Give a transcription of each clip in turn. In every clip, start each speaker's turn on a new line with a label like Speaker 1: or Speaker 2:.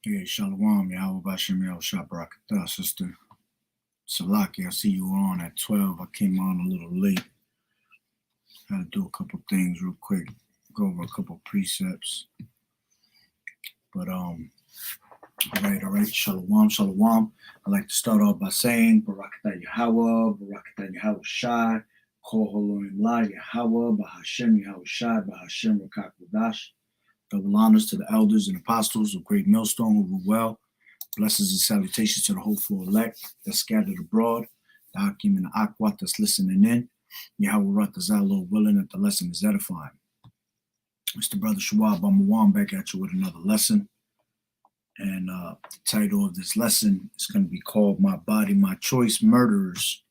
Speaker 1: Hey, Shalom, Yahweh Bashem, Yahweh Shabrakatah, Sister Salaki. I see you were on at 12. I came on a little late. Had to do a couple things real quick, go over a couple precepts. But, all right, Shalom, Shalom. I'd like to start off by saying, Barakatah Yahweh, Barakatah Yahweh Shai, Kol Holoim La Yahweh, Bahashem Yahweh Shai, Bahashem Rakak Wadash. Double honors to the elders and apostles of Great Millstone who rule well. Blessings and salutations to the hopeful elect that's scattered abroad. The Hakim and the Akwat that's listening in. Yahweh Ratazah, Lord willing that the lesson is edifying. Mr. Brother Shuab Bamawan back at you with another lesson. And the title of this lesson is going to be called My Body, My Choice, Murderers.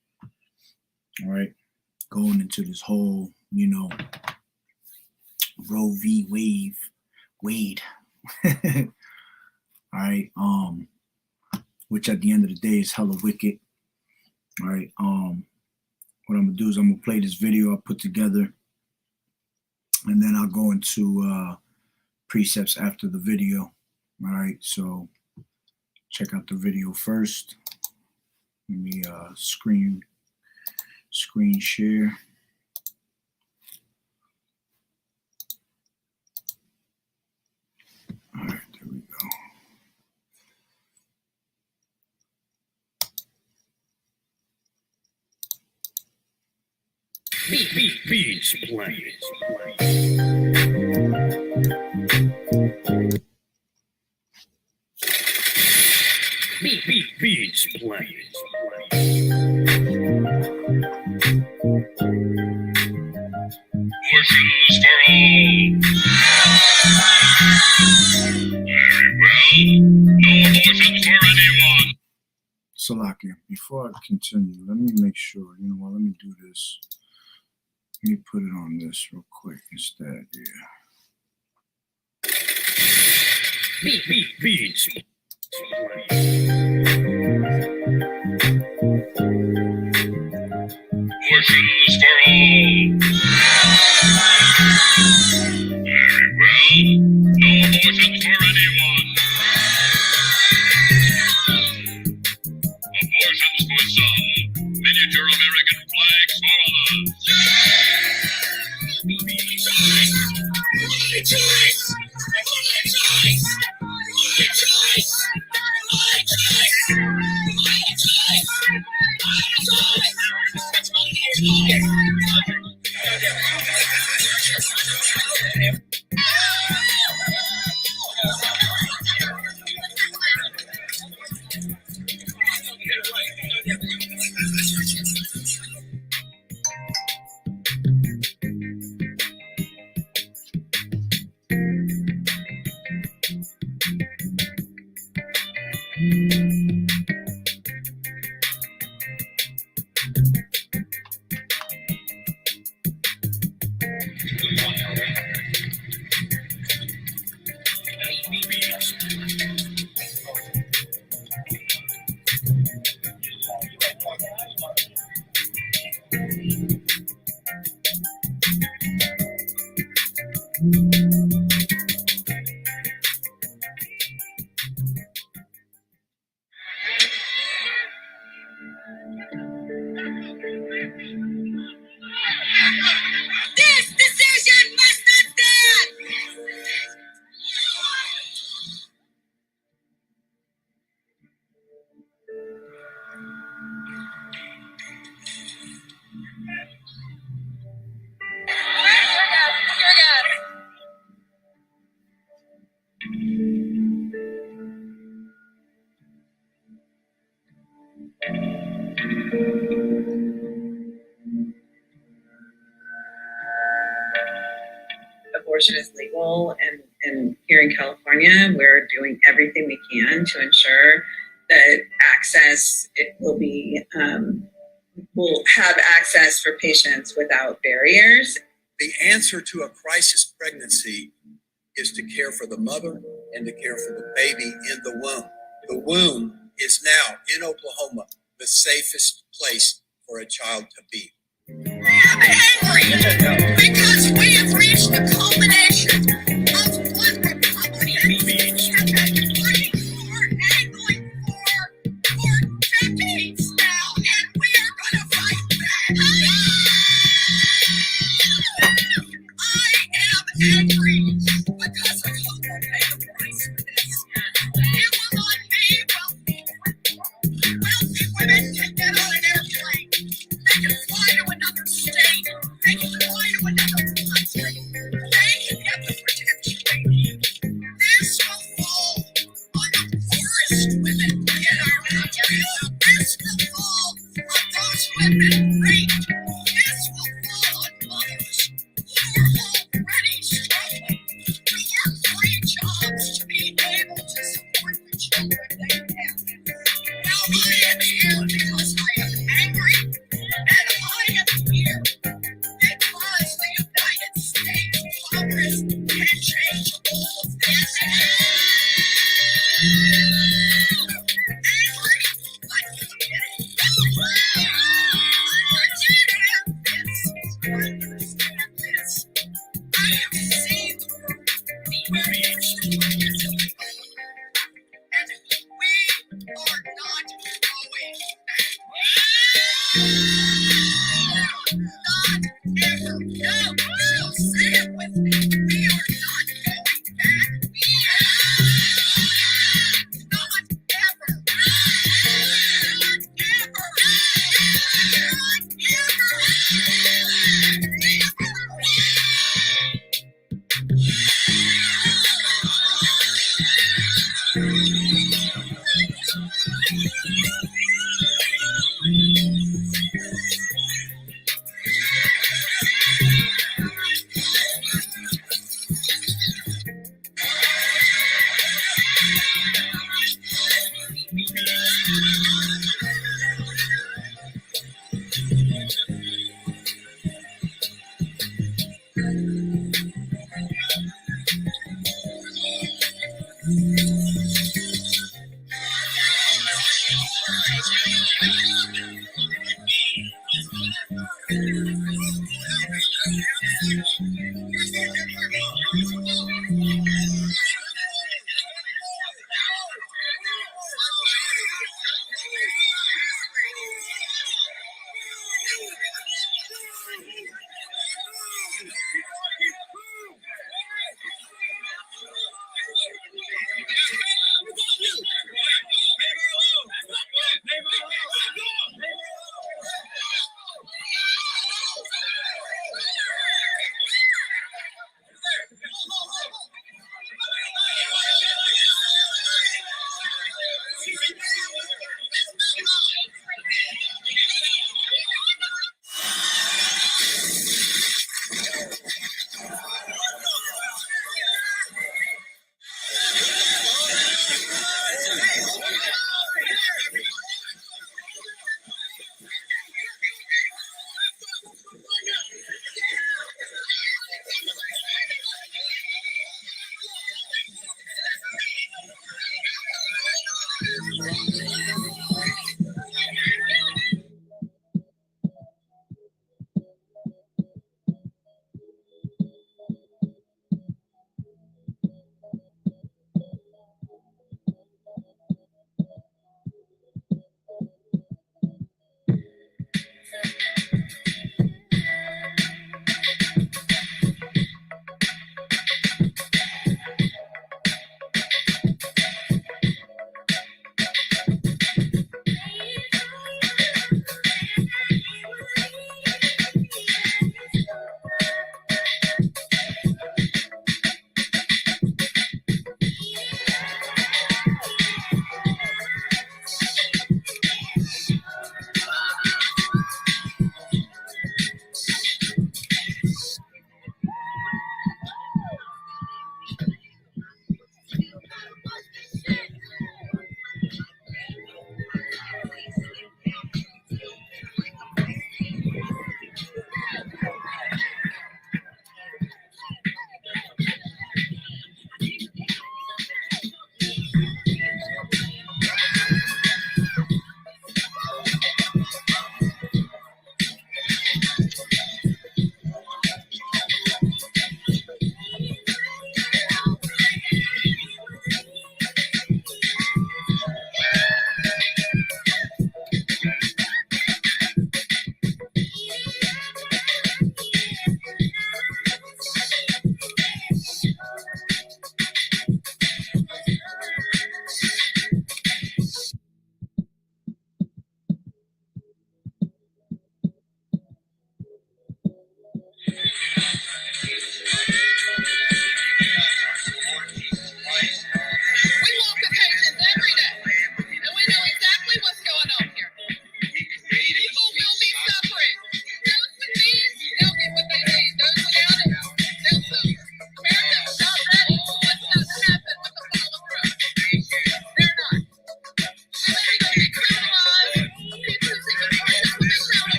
Speaker 1: All right. Going into this whole, Roe v. Wade. All right. Which at the end of the day is hella wicked. All right. What I'm gonna do is I'm gonna play this video I put together, and then I'll go into precepts after the video. All right. So check out the video first. Let me screen share. All right, there we go.
Speaker 2: Beats playing. Beats playing. Portions for all. Very well. No abortions for anyone.
Speaker 1: Salakia, before I continue, let me make sure, let me do this. Let me put it on this real quick instead,
Speaker 2: Beats. Portions for all. Very well. No abortions for anyone. Abortions for some. Miniature American flags for others. My choice.
Speaker 3: This decision must not stand! Abortion is legal, and here in California, we're doing everything we can to ensure that we'll have access for patients without barriers.
Speaker 4: The answer to a crisis pregnancy is to care for the mother and to care for the baby in the womb. The womb is now, in Oklahoma, the safest place for a child to be.
Speaker 3: I'm angry because we have reached the culmination of what Republicans have been
Speaker 5: angry because of who will pay the price for this. It will not be wealthy women. Wealthy women can get on an airplane. They can fly to another state. They can fly to another country. They can get the protection. This will fall on the poorest women in our country. This will fall on those who have been raped. This will fall on mothers who are already struggling to work 3 jobs to be able to support the children they have. Now I am here because I am angry, and I am here because the United States Congress can change all of this. Angry, but understand this. I have seen the variation of this, and we are not going back. Not ever. No, say it with me. We are not going back. Not ever. Not ever. Not ever.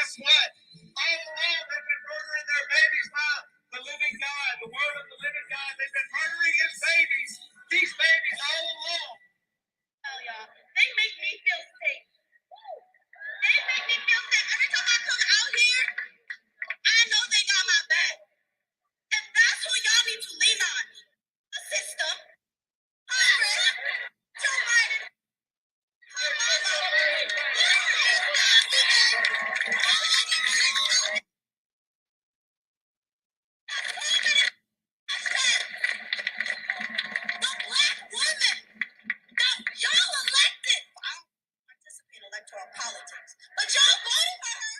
Speaker 5: guess what? All along, they've been murdering their babies by the living God, the word of the living God. They've been murdering his babies, these babies all along.
Speaker 6: Hell, y'all. They make me feel sick. They make me feel sick. Every time I come out here, I know they got my back. And that's who y'all need to lean on. The system. Congress. Joe Biden. The black woman that y'all elected. I don't participate in electoral politics, but y'all voted for her.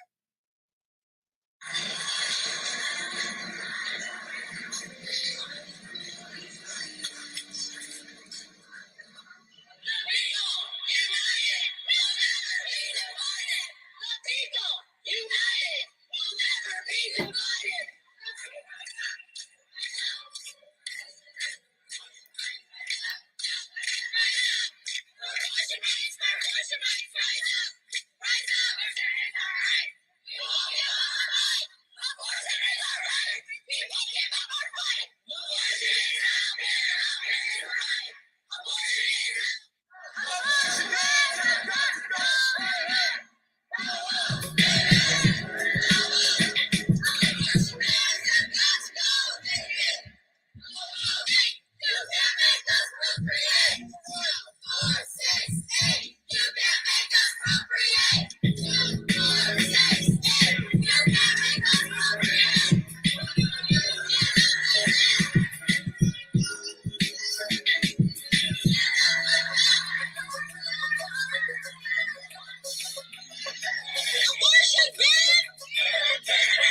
Speaker 6: Abortion ban!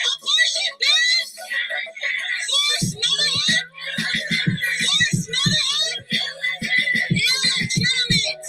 Speaker 6: Abortion ban! Forced motherhood! Forced motherhood! Illegitimate!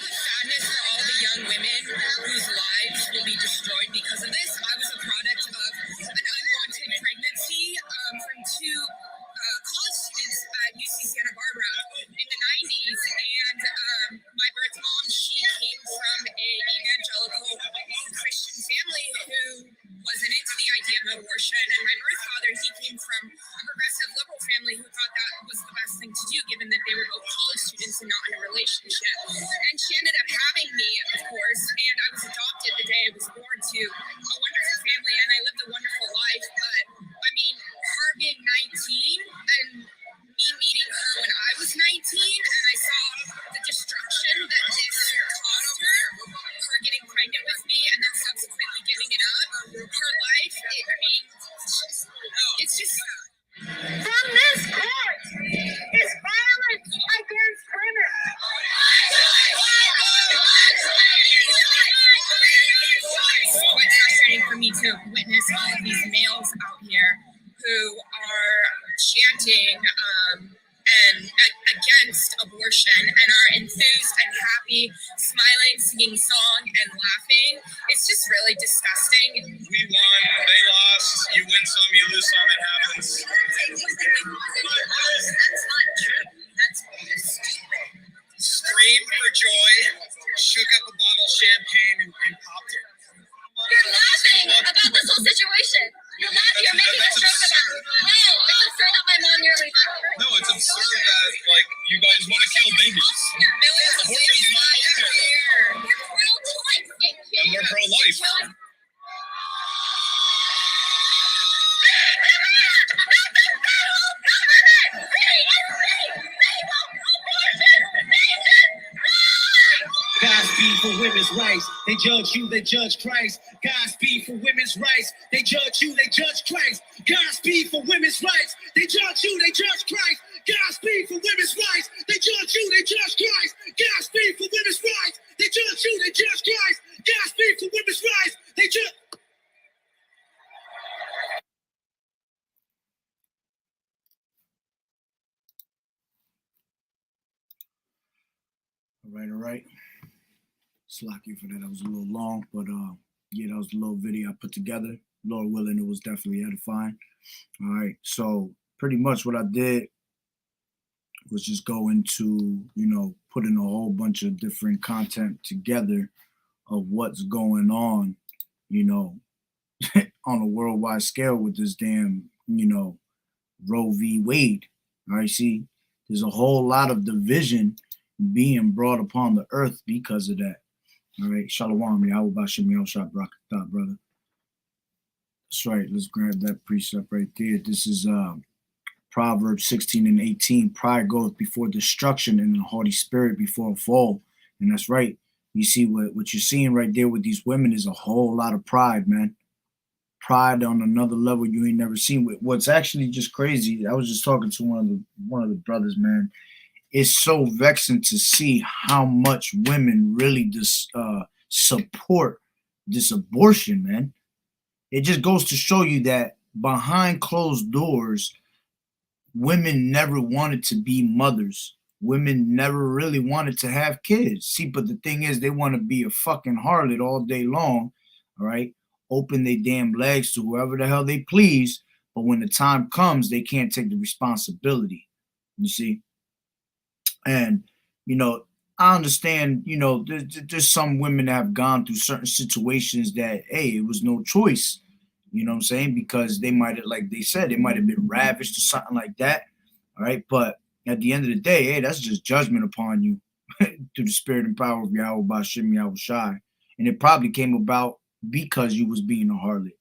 Speaker 6: Sadness for all the young women whose lives will be destroyed because of this. I was a product of an unwanted pregnancy from two college students at UC Santa Barbara in the 90s. And my birth mom, she came from a evangelical Christian family who wasn't into the idea of abortion. And my birth father, he came from a progressive liberal family who thought that was the best thing to do, given that they were both college students and not in a relationship. And she ended up having me, of course, and I was adopted the day I was born to a wonderful family, and I lived a wonderful life. But I mean, her being 19 and me meeting her when I was 19, and I saw the destruction that this caused her, her getting pregnant with me and then subsequently giving it up, her life, it's just From this court is violence against women.
Speaker 3: It's quite frustrating for me to witness all of these males out here who are chanting against abortion and are enthused and happy, smiling, singing song and laughing. It's just really disgusting.
Speaker 2: We won, they lost. You win some, you lose some. It happens.
Speaker 3: That's not true. That's stupid.
Speaker 4: Screamed for joy, shook up a bottle of champagne, and popped it.
Speaker 6: You're laughing about this whole situation. You're laughing
Speaker 5: Godspeed for women's rights. They judge you, they judge Christ. Godspeed for women's rights. They judge you, they judge Christ. Godspeed for women's rights. They judge you, they judge Christ. Godspeed for women's rights. They judge you, they judge Christ. Godspeed for women's rights. They judge you, they judge Christ. Godspeed for women's rights. They judge.
Speaker 1: All right. Slack you for that. That was a little long, but yeah, that was a little video I put together. Lord willing, it was definitely edifying. All right. So pretty much what I did was just go into, putting a whole bunch of different content together of what's going on, on a worldwide scale with this damn, Roe v. Wade. All right. See, there's a whole lot of division being brought upon the earth because of that. All right, Shalom, Yahweh Bashem Yahshua Barakatah, brother. That's right. Let's grab that precept right there. This is Proverbs 16 and 18. Pride goeth before destruction, and a haughty spirit before a fall. And that's right. You see what you're seeing right there with these women is a whole lot of pride, man. Pride on another level you ain't never seen. What's actually just crazy. I was just talking to one of the brothers, man. It's so vexing to see how much women really support this abortion, man. It just goes to show you that behind closed doors, women never wanted to be mothers. Women never really wanted to have kids. See, but the thing is, they want to be a fucking harlot all day long, all right? Open their damn legs to whoever the hell they please, but when the time comes, they can't take the responsibility, you see? And, I understand, there's some women that have gone through certain situations that, hey, it was no choice, you know what I'm saying? Because they might have, like they said, they might have been ravished or something like that, all right? But at the end of the day, hey, that's just judgment upon you through the spirit and power of Yahweh Bashem Yahweh Shai. And it probably came about because you was being a harlot,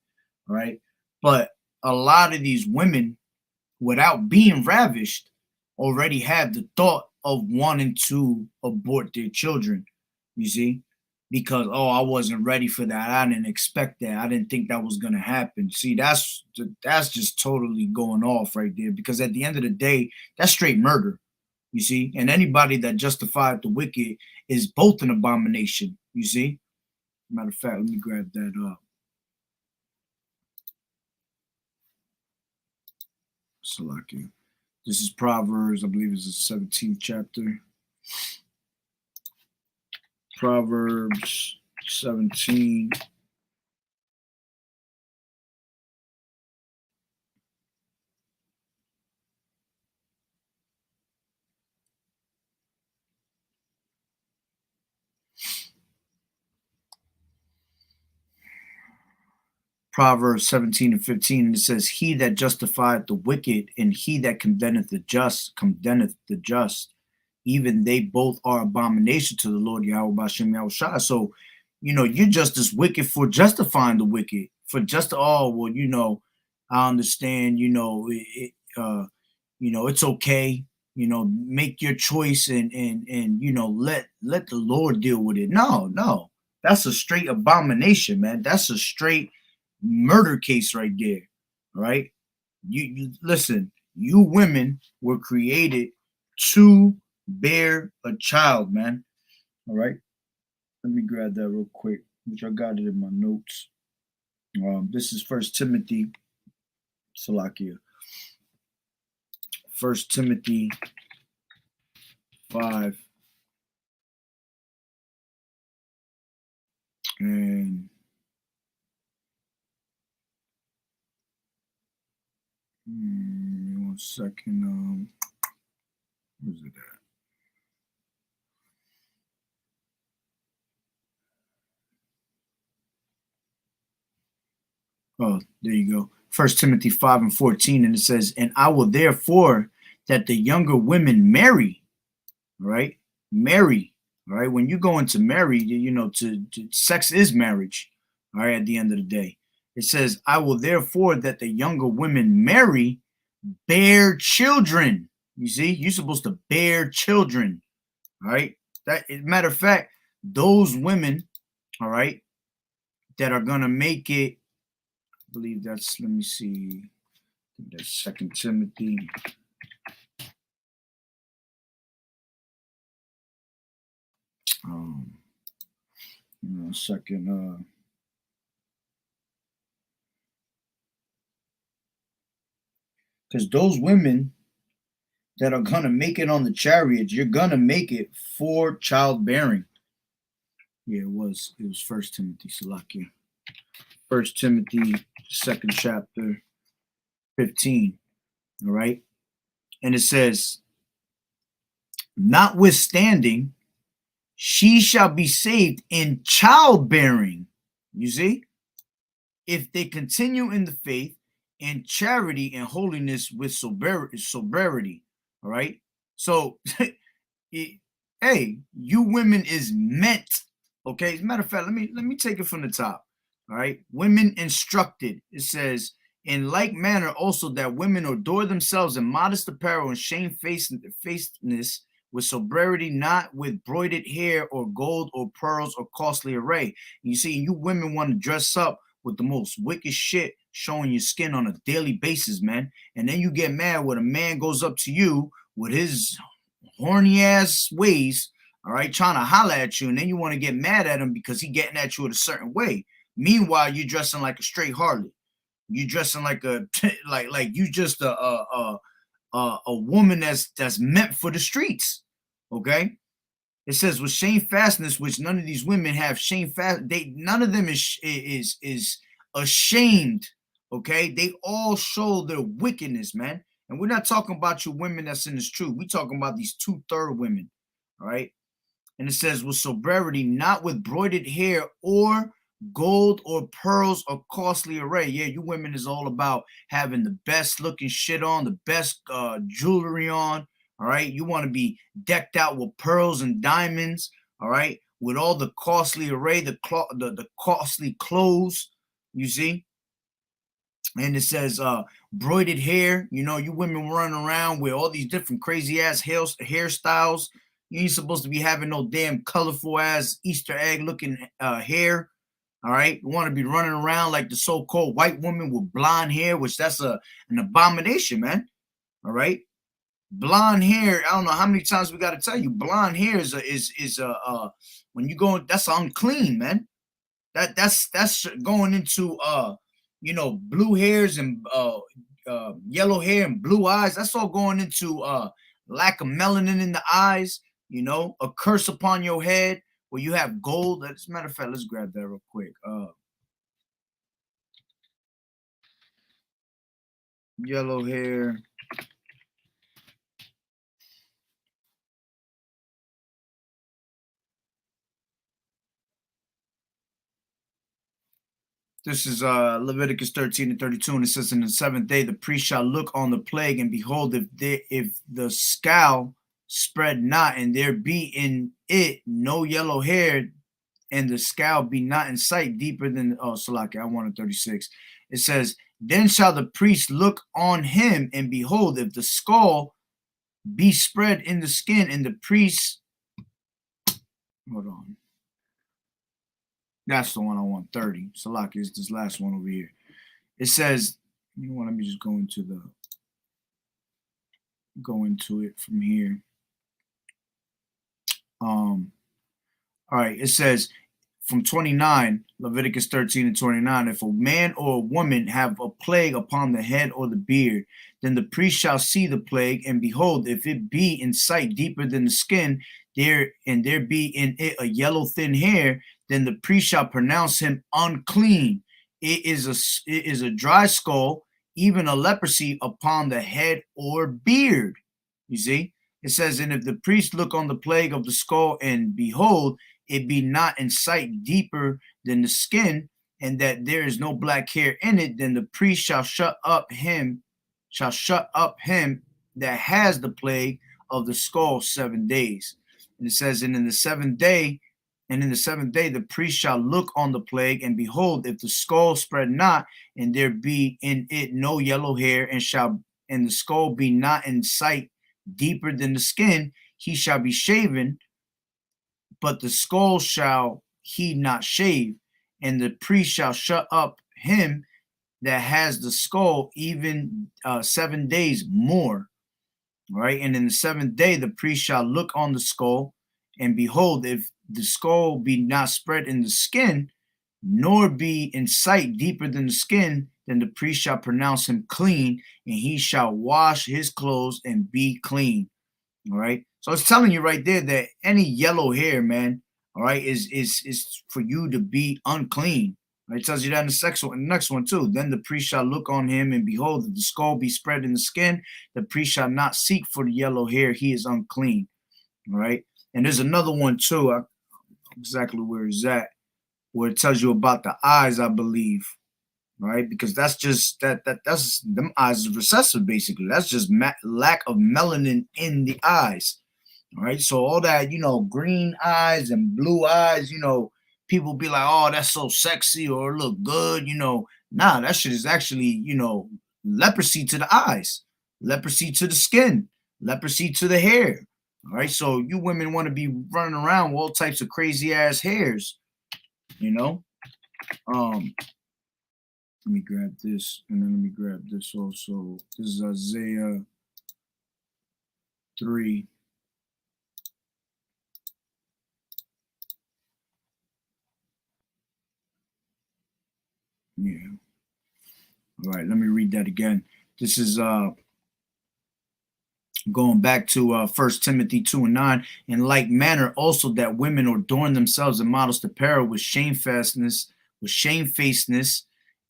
Speaker 1: all right? But a lot of these women, without being ravished, already have the thought of wanting to abort their children, you see, because, oh, I wasn't ready for that. I didn't expect that. I didn't think that was going to happen. See, that's just totally going off right there, because at the end of the day, that's straight murder, you see, and anybody that justified the wicked is both an abomination, you see. Matter of fact, let me grab that up. Salakia. This is Proverbs, I believe it's the 17th chapter. Proverbs 17. Proverbs 17 and 15, and it says, he that justifieth the wicked and he that condemneth the just, even they both are abomination to the Lord Yahweh Bashem Yahweh Shai. So, you're just as wicked for justifying the wicked, for just, oh, well, I understand, it's okay, make your choice and let the Lord deal with it. No, that's a straight abomination, man. That's a straight murder case right there. All right, you listen, you women were created to bear a child, man. All right, let me grab that real quick, which I got it in my notes. This is First Timothy, Salakia. 1 Timothy 5 and 1 second. Where's it at? Oh, there you go. 1 Timothy 5 and 14, and it says, and I will therefore that the younger women marry, right? Marry, all right? When you go into marry, to sex is marriage, all right, at the end of the day. It says, I will therefore that the younger women marry, bear children. You see, you're supposed to bear children. All right. That, matter of fact, those women, all right, that are gonna make it, I believe that's, let me see, that's 2 Timothy. Second, because those women that are gonna make it on the chariots, you're gonna make it for childbearing. Yeah, it was 1 Timothy, Salakia. 1 Timothy, 2nd chapter, 15. All right. And it says, notwithstanding, she shall be saved in childbearing. You see? If they continue in the faith and charity and holiness with sobriety. All right. So, hey, you women is meant. Okay. As a matter of fact, let me take it from the top. All right. Women instructed. It says, in like manner also that women adore themselves in modest apparel and shamefacedness with sobriety, not with broidered hair or gold or pearls or costly array. And you see, you women want to dress up with the most wicked shit showing your skin on a daily basis, man. And then you get mad when a man goes up to you with his horny ass ways, all right, trying to holler at you, and then you want to get mad at him because he getting at you in a certain way. Meanwhile, you're dressing like a straight harlot. You dressing like a like you just a woman that's meant for the streets. Okay. It says with shamefastness, which none of these women have shamefast. None of them is ashamed. Okay, they all show their wickedness, man. And we're not talking about you women that's in this truth. We're talking about these 2/3 women. All right. And it says with sobriety, not with broidered hair or gold or pearls or costly array. Yeah, you women is all about having the best looking shit on, the best jewelry on. All right, you want to be decked out with pearls and diamonds. All right, with all the costly array, the costly clothes. You see, and it says broidered hair. You know, you women running around with all these different crazy ass hairstyles. You ain't supposed to be having no damn colorful ass Easter egg looking hair. All right, you want to be running around like the so-called white woman with blonde hair, which that's an abomination, man. All right, blonde hair. I don't know how many times we got to tell you, blonde hair is when you go, that's unclean, man. That's going into blue hairs and yellow hair and blue eyes. That's all going into lack of melanin in the eyes. You know, a curse upon your head. Where you have gold. As a matter of fact, let's grab that real quick. Yellow hair. This is Leviticus 13:32, and it says, in the 7th day, the priest shall look on the plague, and behold, if the scowl spread not, and there be in it no yellow hair, and the scowl be not in sight deeper than Salaki, I wanted 36. It says, then shall the priest look on him, and behold, if the skull be spread in the skin, and the priest, hold on, that's the one I want, 30. Salaki is this last one over here. It says, you know what, let me just go into it from here. All right, it says from 29, Leviticus 13:29, if a man or a woman have a plague upon the head or the beard, then the priest shall see the plague, and behold, if it be in sight deeper than the skin, there be in it a yellow thin hair, then the priest shall pronounce him unclean. It is a dry skull, even a leprosy upon the head or beard. You see? It says, and if the priest look on the plague of the skull, and behold, it be not in sight deeper than the skin, and that there is no black hair in it, then the priest shall shut up him that has the plague of the skull 7 days. And it says, and in the 7th day And in the seventh day, the priest shall look on the plague, and behold, if the skull spread not, and there be in it no yellow hair, and the skull be not in sight deeper than the skin, he shall be shaven, but the skull shall he not shave, and the priest shall shut up him that has the skull even 7 days more. All right. And in the seventh day, the priest shall look on the skull, and behold, if the skull be not spread in the skin, nor be in sight deeper than the skin, then the priest shall pronounce him clean, and he shall wash his clothes and be clean. All right. So it's telling you right there that any yellow hair, man, all right, is for you to be unclean. Right? It tells you that in the next one too. Then the priest shall look on him, and behold, if the skull be spread in the skin, the priest shall not seek for the yellow hair; he is unclean. All right. And there's another one too. Exactly where is that? Where it tells you about the eyes, I believe. Right, because that's just that's them eyes is recessive, basically. That's just lack of melanin in the eyes. All right, so all that, green eyes and blue eyes, people be like, oh, that's so sexy or look good, nah, that shit is actually, leprosy to the eyes, leprosy to the skin, leprosy to the hair. All right, so you women want to be running around with all types of crazy ass hairs, Let me grab this, and then let me grab this also. This is Isaiah 3. Yeah. All right, let me read that again. This is going back to 1 Timothy 2:9. In like manner also that women adorn themselves in modest apparel with shamefacedness,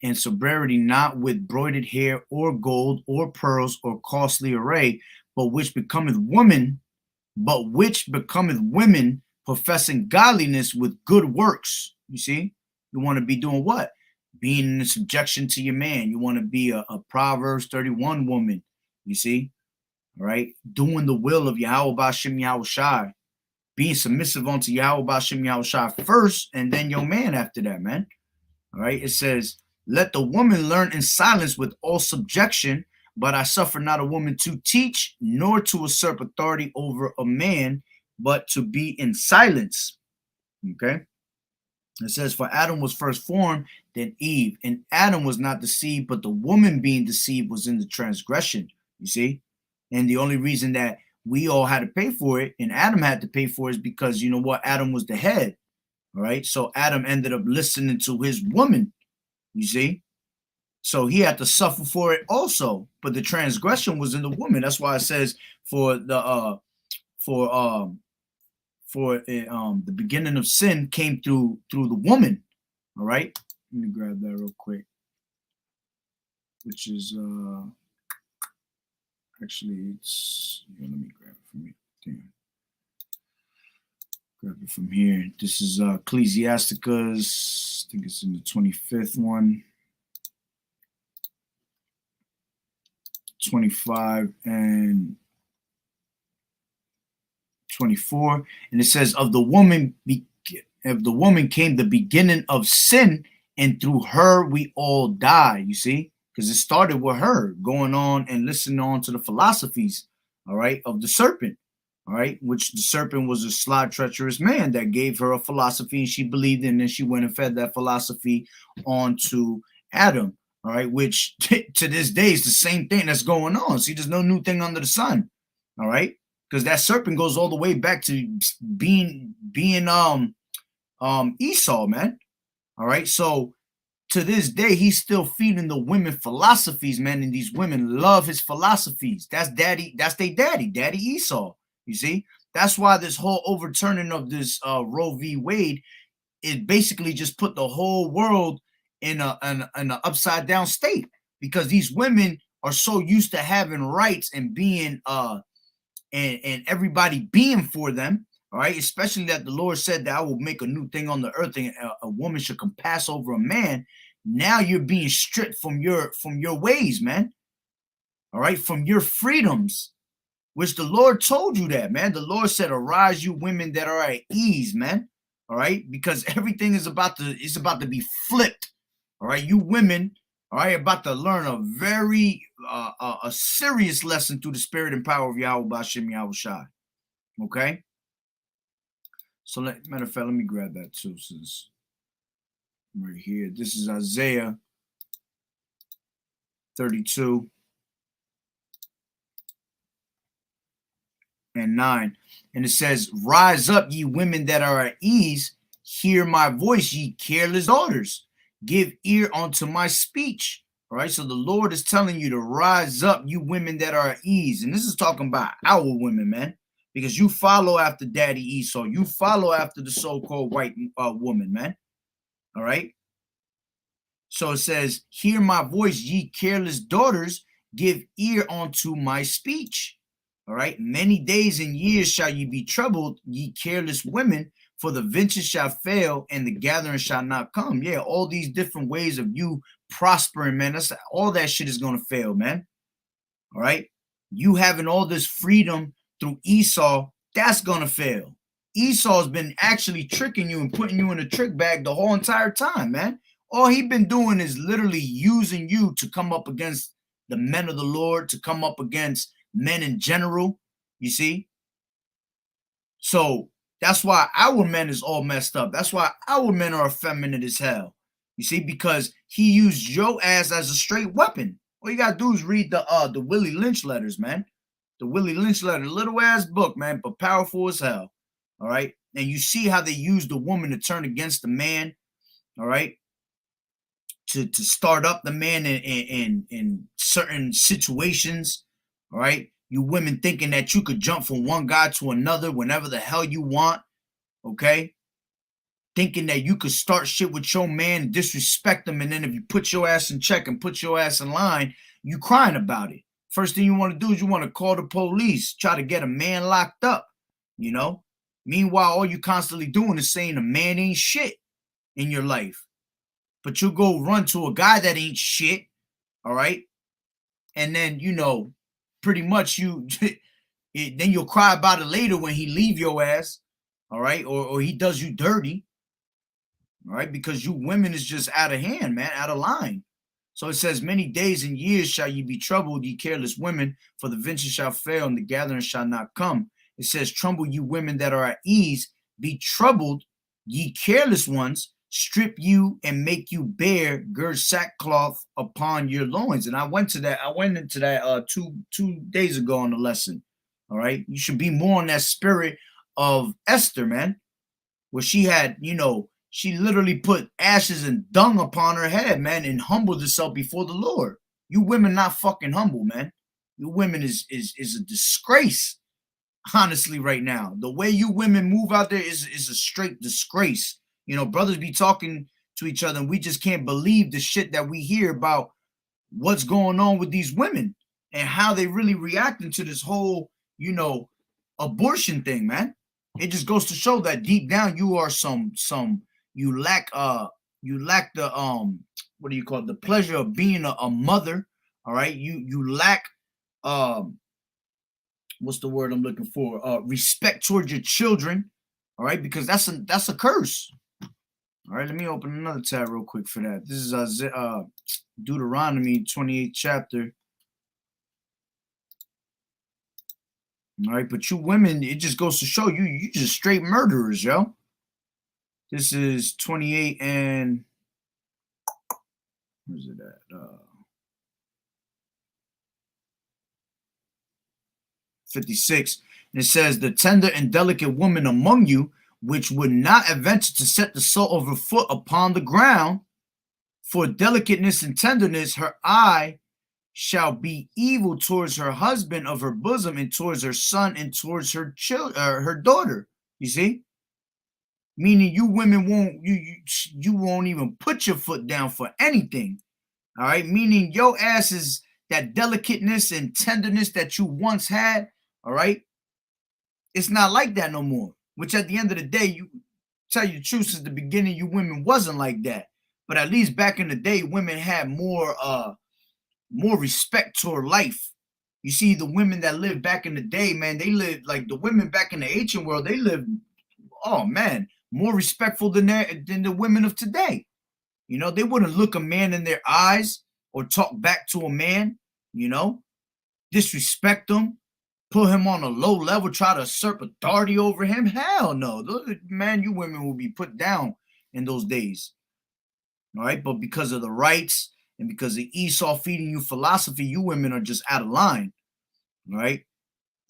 Speaker 1: and sobriety, not with broidered hair or gold or pearls or costly array, but which becometh women, professing godliness with good works. You see, you want to be doing what? Being in subjection to your man. You want to be a Proverbs 31 woman. You see, all right, doing the will of Yahweh B'Shem Yahushai, being submissive unto Yahweh B'Shem Yahushai first, and then your man after that, man. All right, it says, let the woman learn in silence with all subjection, but I suffer not a woman to teach, nor to usurp authority over a man, but to be in silence. Okay. It says, for Adam was first formed, then Eve. And Adam was not deceived, but the woman being deceived was in the transgression. You see? And the only reason that we all had to pay for it, and Adam had to pay for it, is because, you know what? Adam was the head. All right. So Adam ended up listening to his woman. You see? So he had to suffer for it also. But the transgression was in the woman. That's why it says for the beginning of sin came through the woman. All right. Let me grab that real quick. Which is actually it's let me grab it from here. Damn. Grab it from here. This is Ecclesiasticus. I think it's in the 25th one. 25 and 24. And it says, of the woman came the beginning of sin, and through her we all die. You see? Because it started with her going on and listening on to the philosophies, all right, of the serpent. All right, which the serpent was a sly, treacherous man that gave her a philosophy and she believed in, and she went and fed that philosophy on to Adam. All right, which to this day is the same thing that's going on. See, there's no new thing under the sun. All right, because that serpent goes all the way back to being Esau, man. All right, so to this day, he's still feeding the women philosophies, man, and these women love his philosophies. That's their daddy Esau. You see, that's why this whole overturning of this Roe v. Wade, it basically just put the whole world in an upside down state, because these women are so used to having rights and being and everybody being for them. All right, especially that the Lord said that I will make a new thing on the earth, and a woman should compass over a man. Now you're being stripped from your ways, man. All right, from your freedoms, which the Lord told you that, man. The Lord said, arise, you women that are at ease, man. All right, because everything is about to be flipped. All right, you women, all right, about to learn a very a serious lesson through the spirit and power of Yahweh Bashim Yahushai. Okay. So matter of fact, let me grab that too, since right here. This is Isaiah 32 and 9. And it says, rise up, ye women that are at ease, hear my voice, ye careless daughters. Give ear unto my speech. All right. So the Lord is telling you to rise up, you women that are at ease. And this is talking about our women, man. Because you follow after Daddy Esau. You follow after the so-called white woman, man. All right. So it says, hear my voice, ye careless daughters, give ear unto my speech. All right. Many days and years shall ye be troubled, ye careless women, for the venture shall fail and the gathering shall not come. Yeah, all these different ways of you prospering, man. That's all that shit is going to fail, man. All right. You having all this freedom through Esau, that's going to fail. Esau's been actually tricking you and putting you in a trick bag the whole entire time, man. All he been doing is literally using you to come up against the men of the Lord, to come up against men in general, you see? So that's why our men is all messed up. That's why our men are effeminate as hell, you see, because he used your ass as a straight weapon. All you got to do is read the Willie Lynch letters, man. The Willie Lynch letter, little ass book, man, but powerful as hell. All right. And you see how they use the woman to turn against the man. All right. To start up the man in certain situations. All right. You women thinking that you could jump from one guy to another whenever the hell you want. Okay. Thinking that you could start shit with your man, disrespect them. And then if you put your ass in check and put your ass in line, you crying about it. First thing you want to do is you want to call the police, try to get a man locked up, you know? Meanwhile, all you constantly doing is saying a man ain't shit in your life. But you go run to a guy that ain't shit, all right? And then, you know, pretty much then you'll cry about it later when he leave your ass, all right? Or he does you dirty, all right? Because you women is just out of hand, man, out of line. So it says, many days and years shall ye be troubled, ye careless women, for the venture shall fail and the gathering shall not come. It says, tremble, you women that are at ease, be troubled, ye careless ones, strip you and make you bare, gird sackcloth upon your loins. And I went into that 2 days ago on the lesson. All right. You should be more on that spirit of Esther, man, where she had, you know, she literally put ashes and dung upon her head, man, and humbled herself before the Lord. You women not fucking humble, man. You women is a disgrace, honestly, right now. The way you women move out there is a straight disgrace. You know, brothers be talking to each other, and we just can't believe the shit that we hear about what's going on with these women and how they really reacting to this whole, you know, abortion thing, man. It just goes to show that deep down you are you lack the what do you call it, the pleasure of being a mother. All right, you lack what's the word I'm looking for, respect towards your children. All right, because that's a curse. All right, let me open another tab real quick for that. This is Deuteronomy 28th chapter. All right, but you women, it just goes to show you just straight murderers, yo. This is 28 and where's it at? 56. And it says, the tender and delicate woman among you, which would not adventure to set the sole of her foot upon the ground, for delicateness and tenderness, her eye shall be evil towards her husband of her bosom, and towards her son, and towards her her daughter. You see, meaning you women you won't even put your foot down for anything. All right, meaning your ass is that delicateness and tenderness that you once had. All right, it's not like that no more. Which at the end of the day, you tell you the truth, since the beginning, you women wasn't like that. But at least back in the day, women had more respect toward life. You see, the women that lived back in the day, man, they lived like the women back in the ancient world. They lived, oh man, more respectful than the women of today. You know, they wouldn't look a man in their eyes or talk back to a man, you know, disrespect him, put him on a low level, try to assert authority over him. Hell no. Man, you women will be put down in those days. All right. But because of the rights and because of Esau feeding you philosophy, you women are just out of line. All right.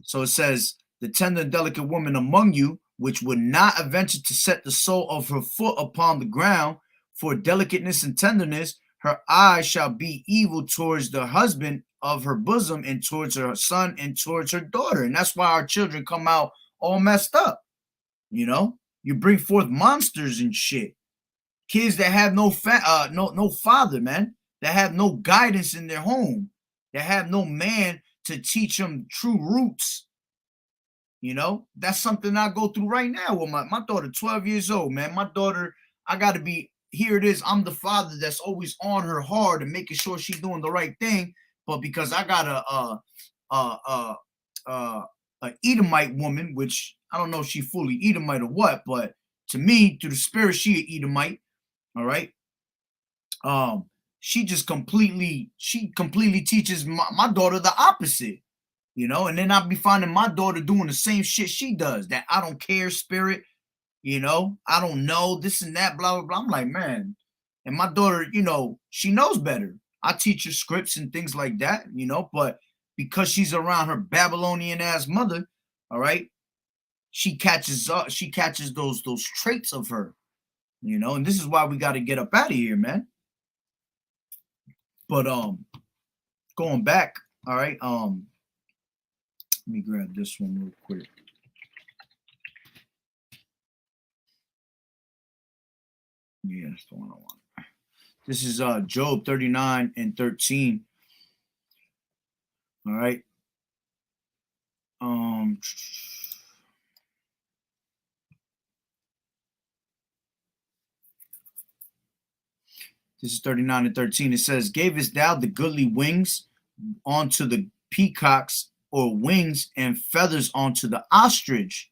Speaker 1: So it says, the tender and delicate woman among you, which would not venture to set the sole of her foot upon the ground, for delicateness and tenderness, her eyes shall be evil towards the husband of her bosom and towards her son and towards her daughter. And that's why our children come out all messed up. You know, you bring forth monsters and shit. Kids that have no father, man, that have no guidance in their home, that have no man to teach them true roots. You know, that's something I go through right now with my daughter, 12 years old, man. My daughter, I got to be, here it is. I'm the father that's always on her hard and making sure she's doing the right thing. But because I got a Edomite woman, which I don't know if she fully Edomite or what, but to me, through the spirit, she an Edomite. All right. She completely teaches my daughter the opposite. You know, and then I'll be finding my daughter doing the same shit she does, that I don't care spirit, you know, I don't know this and that, blah, blah, blah. I'm like, man, and my daughter, you know, she knows better. I teach her scripts and things like that, you know, but because she's around her Babylonian ass mother, all right, she catches those traits of her, you know, and this is why we got to get up out of here, man. But going back, all right, let me grab this one real quick. Yeah, that's the one I want. This is Job 39 and 13. All right. This is 39 and 13. It says, "Gavest thou the goodly wings unto the peacocks, or wings and feathers unto the ostrich,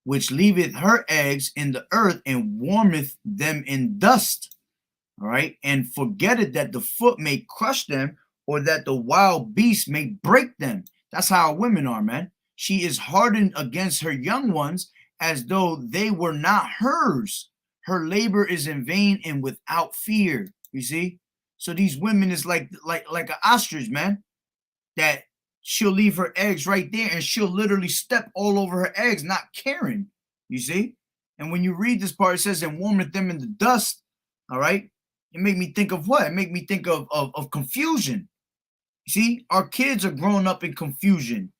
Speaker 1: which leaveth her eggs in the earth and warmeth them in dust." All right. "And forgetteth that the foot may crush them, or that the wild beast may break them." That's how women are, man. She is hardened against her young ones as though they were not hers. Her labor is in vain and without fear. You see? So these women is like an ostrich, man, that she'll leave her eggs right there and she'll literally step all over her eggs, not caring. You see? And when you read this part, it says, "and warmeth them in the dust." All right. It made me think of what? It made me think of confusion. You see, our kids are growing up in confusion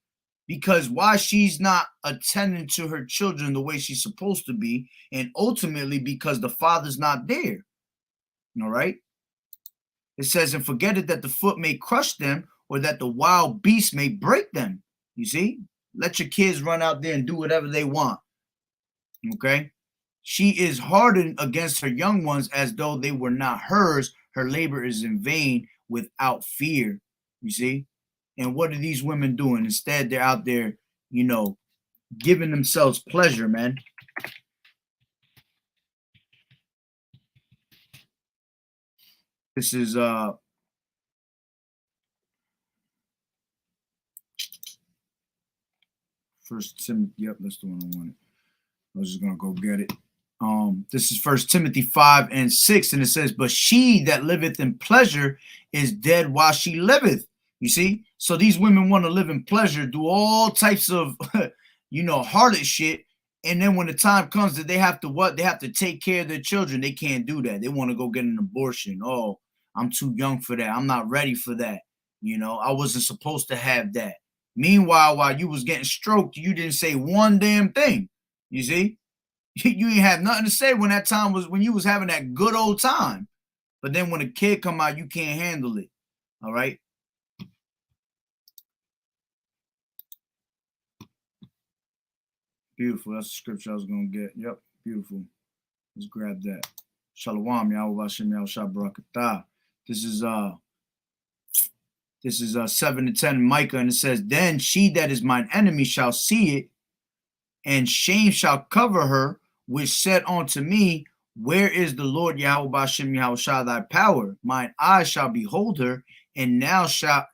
Speaker 1: because why she's not attending to her children the way she's supposed to be, and ultimately because the father's not there. All right. It says, "and forgetteth that the foot may crush them, or that the wild beast may break them." You see, let your kids run out there and do whatever they want. Okay. "She is hardened against her young ones as though they were not hers. Her labor is in vain without fear." You see? And what are these women doing? Instead, they're out there, you know, giving themselves pleasure, man. This is First Timothy. Yep, that's the one I wanted. I was just gonna go get it. This is First Timothy 5 and 6, and it says, "But she that liveth in pleasure is dead while she liveth." You see? So these women want to live in pleasure, do all types of, you know, harlot shit. And then when the time comes that they have to what? They have to take care of their children. They can't do that. They want to go get an abortion. "Oh, I'm too young for that. I'm not ready for that. You know, I wasn't supposed to have that." Meanwhile, while you was getting stroked, you didn't say one damn thing. You see? You ain't have nothing to say when that time was, when you was having that good old time. But then when a kid come out, you can't handle it. All right. Beautiful. That's the scripture I was going to get. Yep. Beautiful. Let's grab that. Shalom, Yahweh Hashem, Yahweh Barakatah. This is 7 to 10 Micah, and it says, "Then she that is mine enemy shall see it, and shame shall cover her which said unto me, where is the Lord Yahweh Bashem Yahushua thy power? Mine eyes shall behold her, and now shall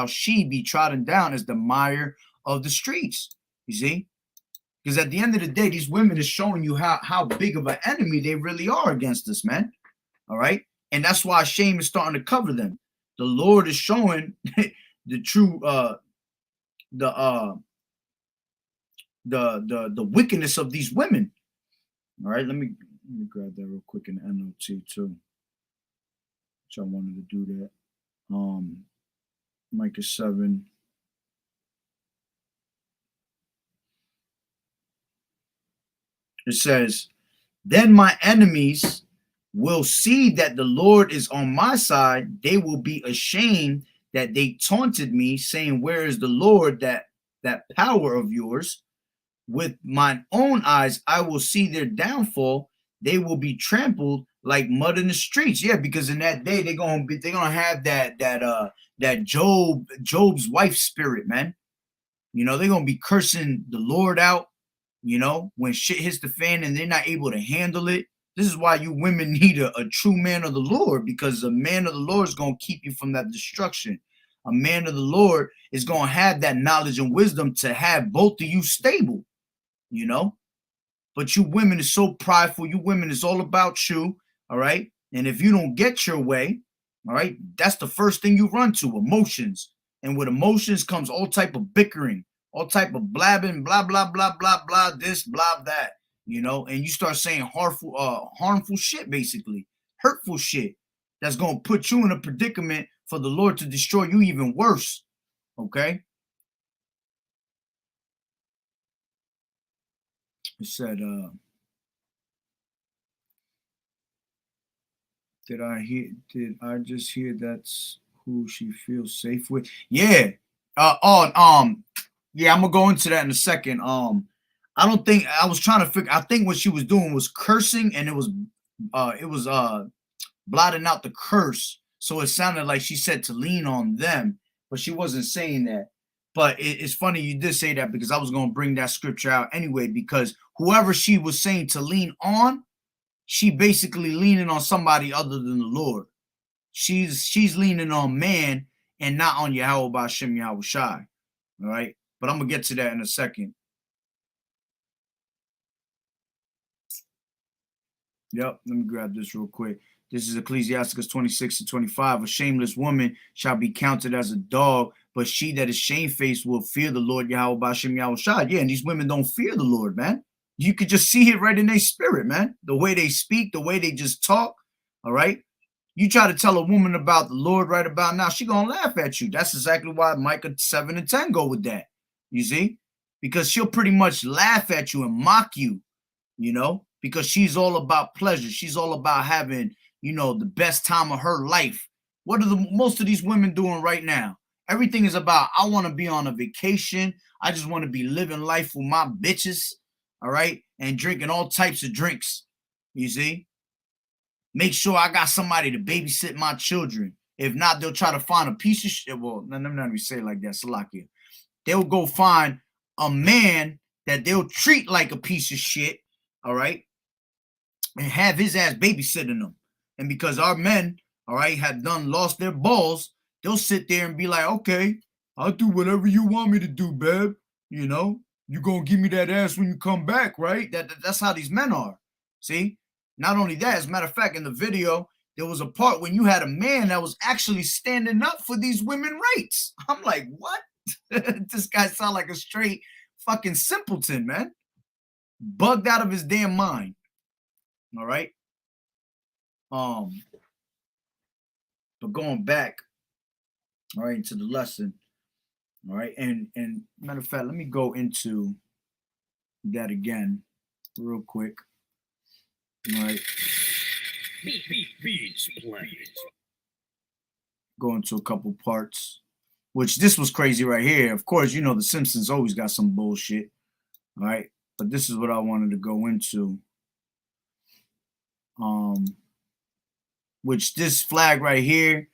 Speaker 1: she be trodden down as the mire of the streets. You see? Because at the end of the day, these women is showing you how big of an enemy they really are against us, man. All right. And that's why shame is starting to cover them. The Lord is showing the true the wickedness of these women. All right, let me grab that real quick in the NLT too. Which I wanted to do that. Micah 7. It says, then my enemies will see that the Lord is on my side. They will be ashamed that they taunted me, saying, where is the Lord, that power of yours? With mine own eyes, I will see their downfall. They will be trampled like mud in the streets. Yeah, because in that day they're gonna have that Job's wife spirit, man. You know, they're gonna be cursing the Lord out. You know, when shit hits the fan and they're not able to handle it. This is why you women need a true man of the Lord, because a man of the Lord is gonna keep you from that destruction. A man of the Lord is gonna have that knowledge and wisdom to have both of you stable. You know, but you women is so prideful. You women is all about you. All right. And if you don't get your way, all right, that's the first thing you run to, emotions. And with emotions comes all type of bickering, all type of blabbing, blah, blah, blah, blah, blah, this, blah, that, you know, and you start saying harmful shit, basically, hurtful shit that's going to put you in a predicament for the Lord to destroy you even worse. Okay. It said, did I just hear that's who she feels safe with? Yeah. Yeah, I'm gonna go into that in a second. I don't think I was trying to figure. I think what she was doing was cursing, and it was blotting out the curse. So it sounded like she said to lean on them, but she wasn't saying that. But it's funny you did say that, because I was going to bring that scripture out anyway, because whoever she was saying to lean on, she basically leaning on somebody other than the Lord. She's leaning on man and not on Yahweh Bashem Yahushai. All right. But I'm going to get to that in a second. Yep. Let me grab this real quick. This is Ecclesiasticus 26:25. A shameless woman shall be counted as a dog, but she that is shamefaced will fear the Lord Yahweh Bashem Yahushua. Yeah, and these women don't fear the Lord, man. You could just see it right in their spirit, man. The way they speak, the way they just talk. All right. You try to tell a woman about the Lord right about now, she gonna laugh at you. That's exactly why Micah 7 and 10 go with that. You see? Because she'll pretty much laugh at you and mock you, you know, because she's all about pleasure. She's all about having, you know, the best time of her life. What are most of these women doing right now? Everything is about, I want to be on a vacation. I just want to be living life with my bitches, all right, and drinking all types of drinks, you see? Make sure I got somebody to babysit my children. If not, they'll try to find a piece of shit. Well, let me not say it like that, Salakia. They'll go find a man that they'll treat like a piece of shit, all right, and have his ass babysitting them. And because our men, all right, have lost their balls, they'll sit there and be like, okay, I'll do whatever you want me to do, babe. You know, you gonna give me that ass when you come back, right? That's how these men are. See? Not only that, as a matter of fact, in the video, there was a part when you had a man that was actually standing up for these women rights. I'm like, what? This guy sound like a straight fucking simpleton, man. Bugged out of his damn mind. All right. But going back, all right, into the lesson. All right, and matter of fact, let me go into that again real quick. All right. Go into a couple parts, which this was crazy right here. Of course, you know, the Simpsons always got some bullshit. All right, but this is what I wanted to go into. Which this flag right here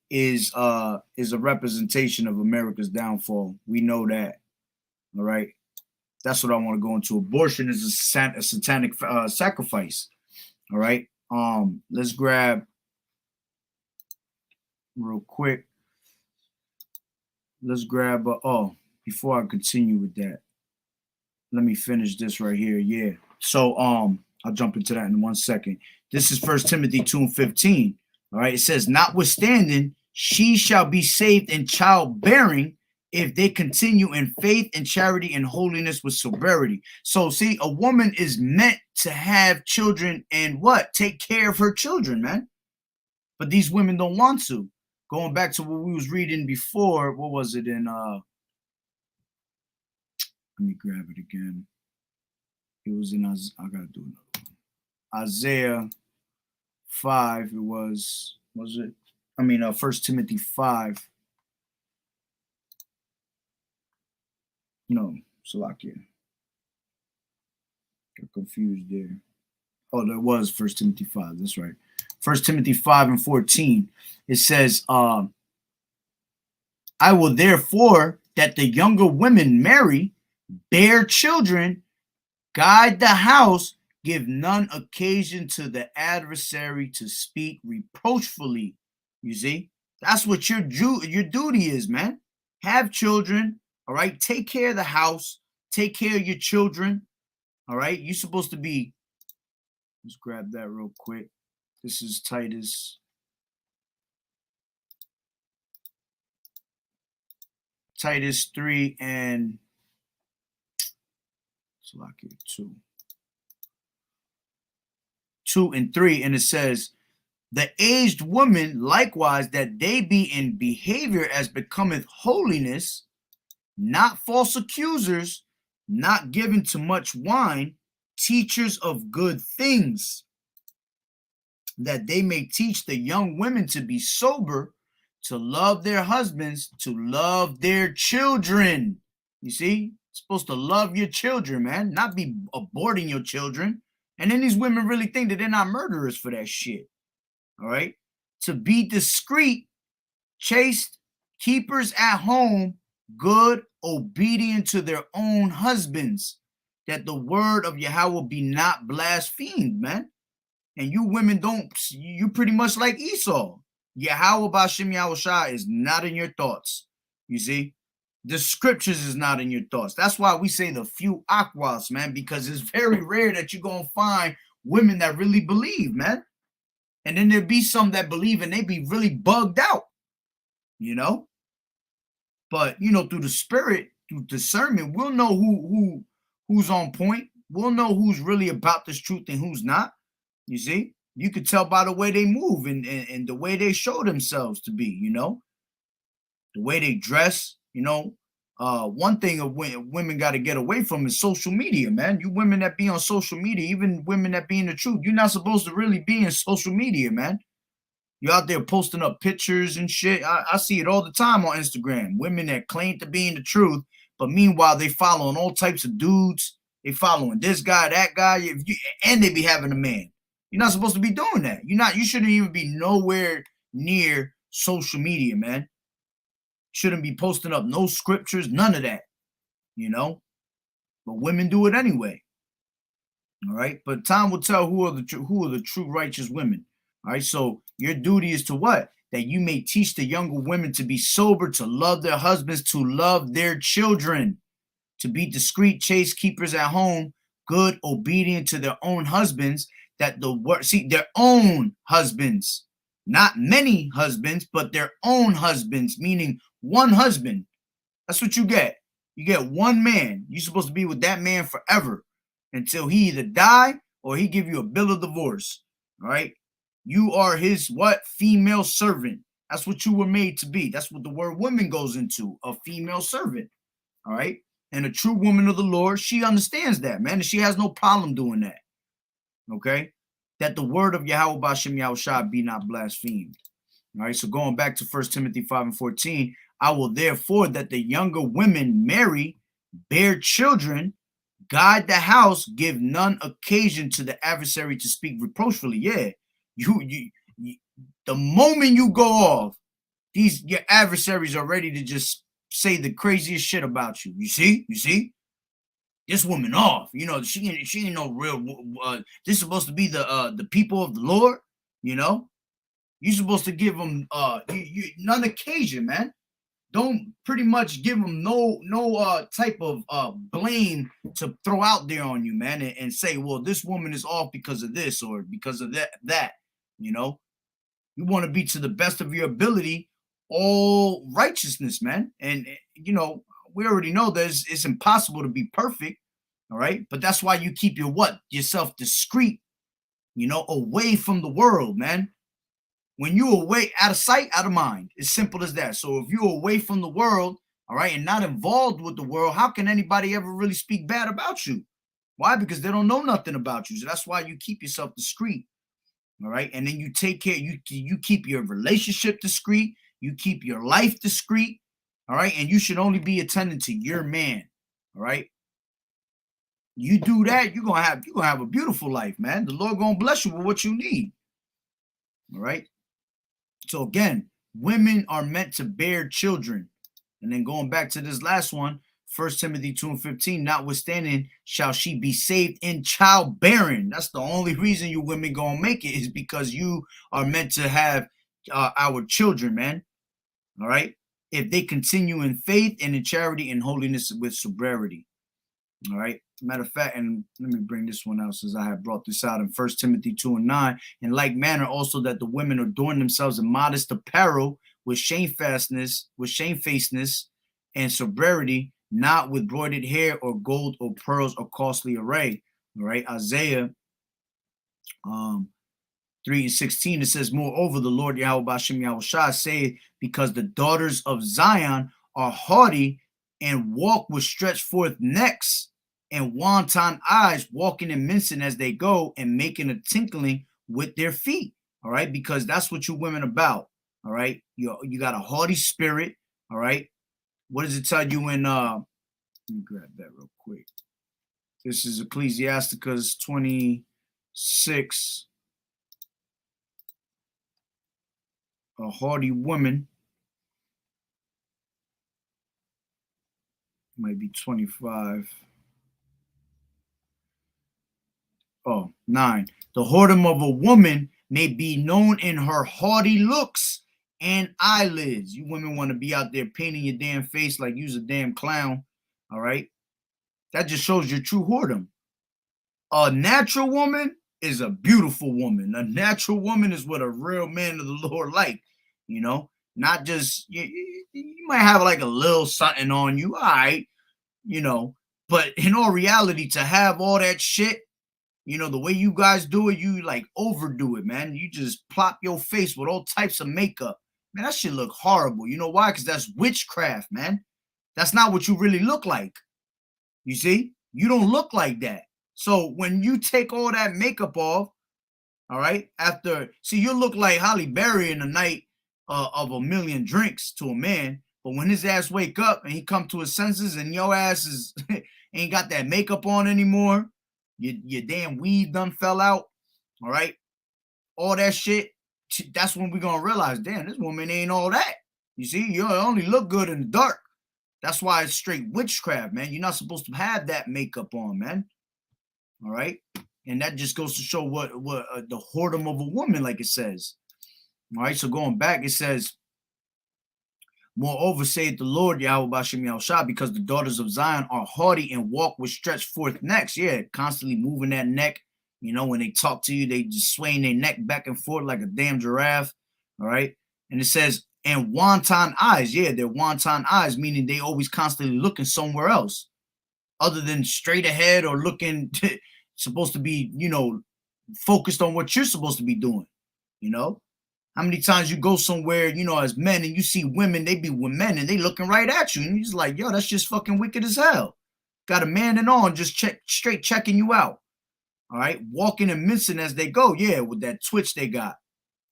Speaker 1: is a representation of America's downfall. We know that. All right. That's what I want to go into. Abortion is a satanic sacrifice. All right. Let's grab real quick. Let's grab. Before I continue with that, let me finish this right here. Yeah. So I'll jump into that in 1 second. This is 1 Timothy 2:15. All right. It says, notwithstanding, she shall be saved in childbearing if they continue in faith and charity and holiness with sobriety. So see, a woman is meant to have children and what? Take care of her children, man. But these women don't want to. Going back to what we was reading before, what was it in let me grab it again. It was in I gotta do another one. Isaiah 5, it was it? I mean 1 Timothy 5. No, Salakia. Got confused there. Oh, there was 1 Timothy 5. That's right. 1 Timothy 5:14. It says, I will therefore that the younger women marry, bear children, guide the house, give none occasion to the adversary to speak reproachfully. You see, that's what your duty is, man. Have children, all right? Take care of the house, take care of your children, all right? You're supposed to be, let's grab that real quick. This is Titus 3 and 2 and 3, and it says, the aged woman likewise, that they be in behavior as becometh holiness, not false accusers, not given to much wine, teachers of good things, that they may teach the young women to be sober, to love their husbands, to love their children. You see, you're supposed to love your children, man, not be aborting your children. And then these women really think that they're not murderers for that shit. All right. To be discreet, chaste, keepers at home, good, obedient to their own husbands, that the word of Yahweh be not blasphemed, man. And you women don't, you pretty much like Esau. Yahweh B'Shem Yahushua is not in your thoughts. You see, the scriptures is not in your thoughts. That's why we say the few aquas, man, because it's very rare that you're going to find women that really believe, man. And then there'll be some that believe and they be really bugged out, you know. But, you know, through the spirit, through discernment, we'll know who's on point. We'll know who's really about this truth and who's not. You see, you could tell by the way they move and the way they show themselves to be, you know, the way they dress, you know. One thing women got to get away from is social media, man. You women that be on social media, even women that be in the truth, you're not supposed to really be in social media, man. You're out there posting up pictures and shit. I see it all the time on Instagram. Women that claim to be in the truth, but meanwhile, they following all types of dudes. They following this guy, that guy, and they be having a man. You're not supposed to be doing that. You shouldn't even be nowhere near social media, man. Shouldn't be posting up no scriptures, none of that, you know. But women do it anyway. All right. But time will tell who are the true righteous women. All right. So your duty is to what? That you may teach the younger women to be sober, to love their husbands, to love their children, to be discreet, chaste, keepers at home, good, obedient to their own husbands. That the word, see, their own husbands, not many husbands, but their own husbands, meaning one husband. That's what you get. You get one man. You're supposed to be with that man forever until he either die or he give you a bill of divorce. All right. You are his what? Female servant. That's what you were made to be. That's what the word woman goes into, a female servant. All right. And a true woman of the Lord, she understands that, man. And she has no problem doing that. Okay, that the word of Yahweh B'Shem Yahushua be not blasphemed. All right, so going back to 1 Timothy 5:14, I will therefore that the younger women marry, bear children, guide the house, give none occasion to the adversary to speak reproachfully. Yeah, you the moment you go off, your adversaries are ready to just say the craziest shit about you. You see?
Speaker 7: this woman off. You know, she ain't no real. This is supposed to be the people of the Lord. You know, you're supposed to give them none occasion, man. Don't pretty much give them no type of blame to throw out there on you, man, and say, well, this woman is off because of this or because of that. You know, you want to be to the best of your ability, all righteousness, man. And you know, we already know that it's impossible to be perfect, all right? But that's why you keep yourself discreet, you know, away from the world, man. When you're away, out of sight, out of mind. It's simple as that. So if you're away from the world, all right, and not involved with the world, how can anybody ever really speak bad about you? Why? Because they don't know nothing about you. So that's why you keep yourself discreet, all right? And then you take care, you keep your relationship discreet, you keep your life discreet, all right? And you should only be attending to your man, all right? You do that, you're gonna have a beautiful life, man. The Lord gonna bless you with what you need, all right? So again, women are meant to bear children. And then going back to this last one, 1 Timothy 2:15, notwithstanding shall she be saved in childbearing. That's the only reason you women gonna make it, is because you are meant to have our children, man. All right? If they continue in faith and in charity and holiness with sobriety. All right? Matter of fact, and let me bring this one out since I have brought this out in 1 Timothy 2:9. In like manner also that the women adorn themselves in modest apparel with shamefacedness and sobriety, not with broidered hair or gold or pearls or costly array. All right, Isaiah 3:16, it says, moreover, the Lord Yahweh Bashem Yahushua saith, because the daughters of Zion are haughty and walk with stretched forth necks and wanton eyes, walking and mincing as they go and making a tinkling with their feet. All right, because that's what you women about. All right, you got a haughty spirit. All right, what does it tell you in let me grab that real quick. This is Ecclesiasticus 26. A haughty woman might be 25. Oh, 9. The whoredom of a woman may be known in her haughty looks and eyelids. You women want to be out there painting your damn face like you's a damn clown. All right. That just shows your true whoredom. A natural woman is a beautiful woman. A natural woman is what a real man of the Lord like, you know, not just, you might have like a little something on you. All right. You know, but in all reality, to have all that shit, you know, the way you guys do it, you like overdo it, man. You just plop your face with all types of makeup. Man, that shit look horrible. You know why? Because that's witchcraft, man. That's not what you really look like. You see? You don't look like that. So when you take all that makeup off, all right, see, you look like Halle Berry in the night of a million drinks to a man. But when his ass wake up and he come to his senses and your ass is ain't got that makeup on anymore, your damn weave done fell out, all right? All that shit, that's when we're going to realize, damn, this woman ain't all that. You see, you only look good in the dark. That's why it's straight witchcraft, man. You're not supposed to have that makeup on, man. All right? And that just goes to show what the whoredom of a woman, like it says. All right, so going back, it says, moreover, saith the Lord Yahweh Bashem Yahushua, because the daughters of Zion are haughty and walk with stretched forth necks. Yeah, constantly moving that neck. You know, when they talk to you, they just swaying their neck back and forth like a damn giraffe. All right. And it says, and wanton eyes. Yeah, they're wanton eyes, meaning they always constantly looking somewhere else other than straight ahead or looking supposed to be, you know, focused on what you're supposed to be doing. You know, how many times you go somewhere, you know, as men and you see women, they be with men and they looking right at you. And you're just like, yo, that's just fucking wicked as hell. Got a man and on just straight checking you out. All right. Walking and mincing as they go. Yeah. With that twitch they got.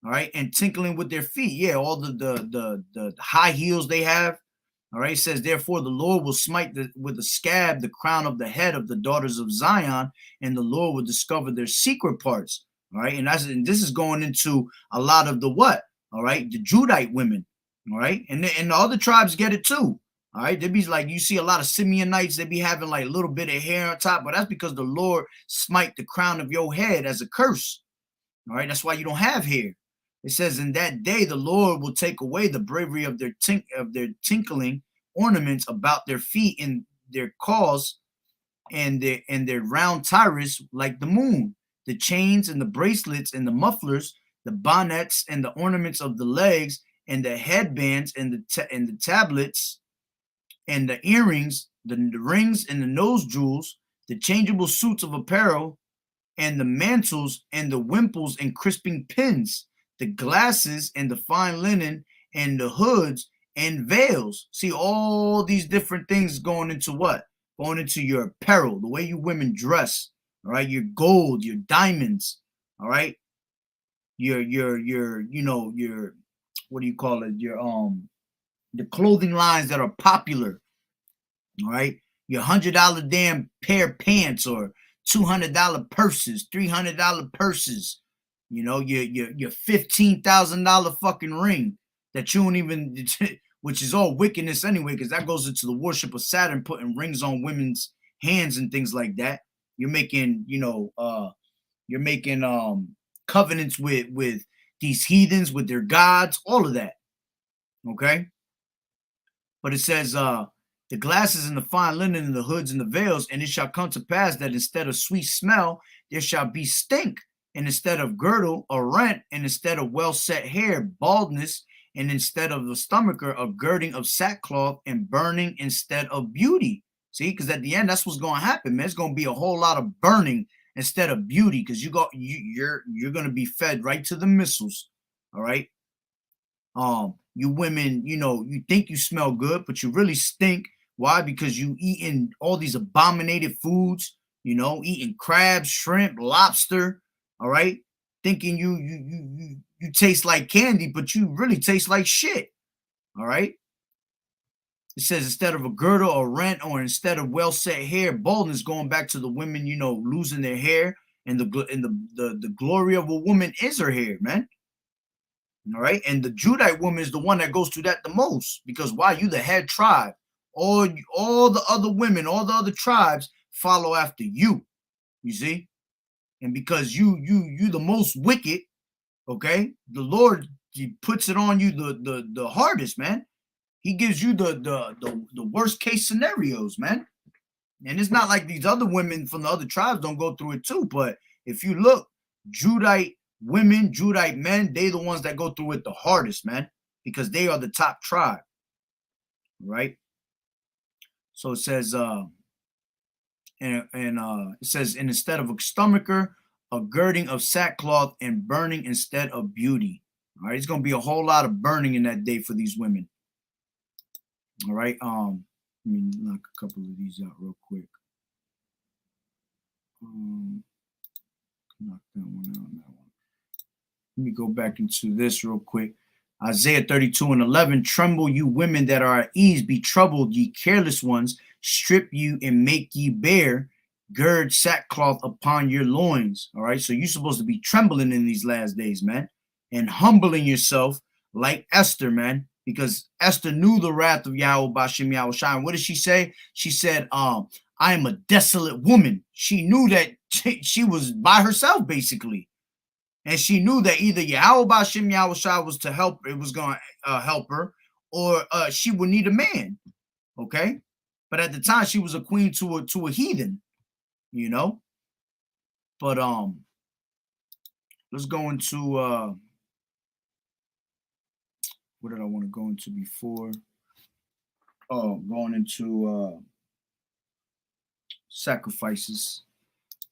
Speaker 7: All right. And tinkling with their feet. Yeah. All the high heels they have. All right. It says, therefore, the Lord will smite with a scab the crown of the head of the daughters of Zion, and the Lord will discover their secret parts. All right. And this is going into a lot of the what? All right. The Judite women. All right. And the other tribes get it too. All right, they be like, you see a lot of Simeonites, they be having like a little bit of hair on top, but that's because the Lord smite the crown of your head as a curse. All right, that's why you don't have hair. It says, in that day the Lord will take away the bravery of their tinkling ornaments about their feet and their cause and their round tyrants like the moon, the chains and the bracelets and the mufflers, the bonnets and the ornaments of the legs and the headbands and the tablets and the earrings, the rings and the nose jewels, the changeable suits of apparel and the mantles and the wimples and crisping pins, the glasses and the fine linen and the hoods and veils. See, all these different things going into what? Going into your apparel, the way you women dress, all right? Your gold, your diamonds, all right? Your you know, your, what do you call it? Your the clothing lines that are popular, all right? Your $100 damn pair of pants or $200 purses, $300 purses, you know, your $15,000 fucking ring that you don't even, which is all wickedness anyway, because that goes into the worship of Saturn, putting rings on women's hands and things like that. You're making, you know, you're making covenants with these heathens, with their gods, all of that. Okay. But it says, the glasses and the fine linen and the hoods and the veils, and it shall come to pass that instead of sweet smell, there shall be stink, and instead of girdle, a rent, and instead of well set hair, baldness, and instead of the stomacher, a girding of sackcloth, and burning instead of beauty. See, because at the end, that's what's going to happen, man. It's going to be a whole lot of burning instead of beauty, because you're going to be fed right to the missiles. All right. You women, you know, you think you smell good, but you really stink. Why? Because you eating all these abominated foods, you know, eating crabs, shrimp, lobster, all right? Thinking you taste like candy, but you really taste like shit, all right? It says instead of a girdle or rent, or instead of well set hair, baldness, going back to the women, you know, losing their hair, and the glory of a woman is her hair, man. All right, and the Judite woman is the one that goes through that the most, because why? You the head tribe. All the other women, all the other tribes follow after you. You see, and because you the most wicked, okay, the Lord, he puts it on you the hardest, man. He gives you the worst case scenarios, man. And it's not like these other women from the other tribes don't go through it too. But if you look, Judite women, Judite men, they the ones that go through it the hardest, man, because they are the top tribe, right? So it says, it says, and instead of a stomacher, a girding of sackcloth, and burning instead of beauty. All right, it's gonna be a whole lot of burning in that day for these women. All right, let me knock a couple of these out real quick. Knock that one out. That one. Let me go back into this real quick. Isaiah 32:11. Tremble, you women that are at ease. Be troubled, ye careless ones. Strip you and make ye bare. Gird sackcloth upon your loins. All right. So you're supposed to be trembling in these last days, man, and humbling yourself like Esther, man, because Esther knew the wrath of Yahweh Bashem Yahushua. What did she say? She said, I am a desolate woman. She knew that she was by herself, basically. And she knew that either Yahweh Bashem Yahushua was to help, it was going to help her, or she would need a man. Okay. But at the time, she was a queen to a heathen, you know. But let's go into what did I want to go into before? Oh, going into sacrifices.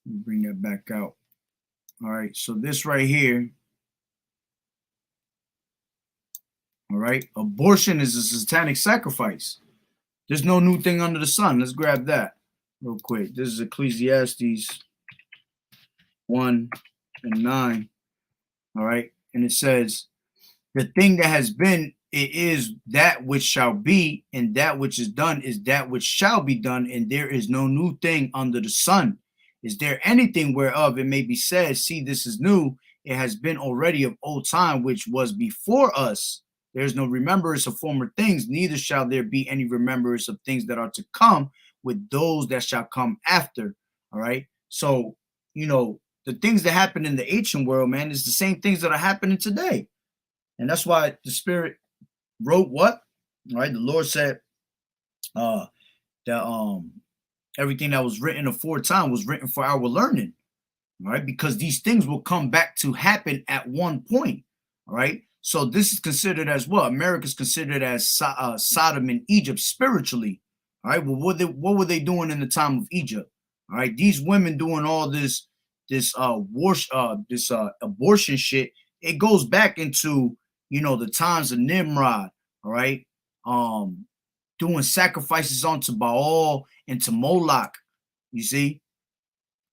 Speaker 7: Let me bring that back out. All right, so this right here, all right, abortion is a satanic sacrifice. There's no new thing under the sun. Let's grab that real quick. This is Ecclesiastes 1:9. All right, and it says, the thing that has been, it is that which shall be, and that which is done is that which shall be done, and there is no new thing under the sun. Is there anything whereof it may be said, see, this is new? It has been already of old time, which was before us. There's no remembrance of former things, neither shall there be any remembrance of things that are to come with those that shall come after. All right. So, you know, the things that happen in the ancient world, man, is the same things that are happening today. And that's why the Spirit wrote what? All right. The Lord said that everything that was written aforetime was written for our learning. All right, because these things will come back to happen at one point. All right. So this is considered as what? America is considered as Sodom and Egypt spiritually. All right. Well, what were they doing in the time of Egypt? All right. These women doing all this abortion shit. It goes back into, you know, the times of Nimrod. All right. Doing sacrifices unto Baal and to Moloch. You see,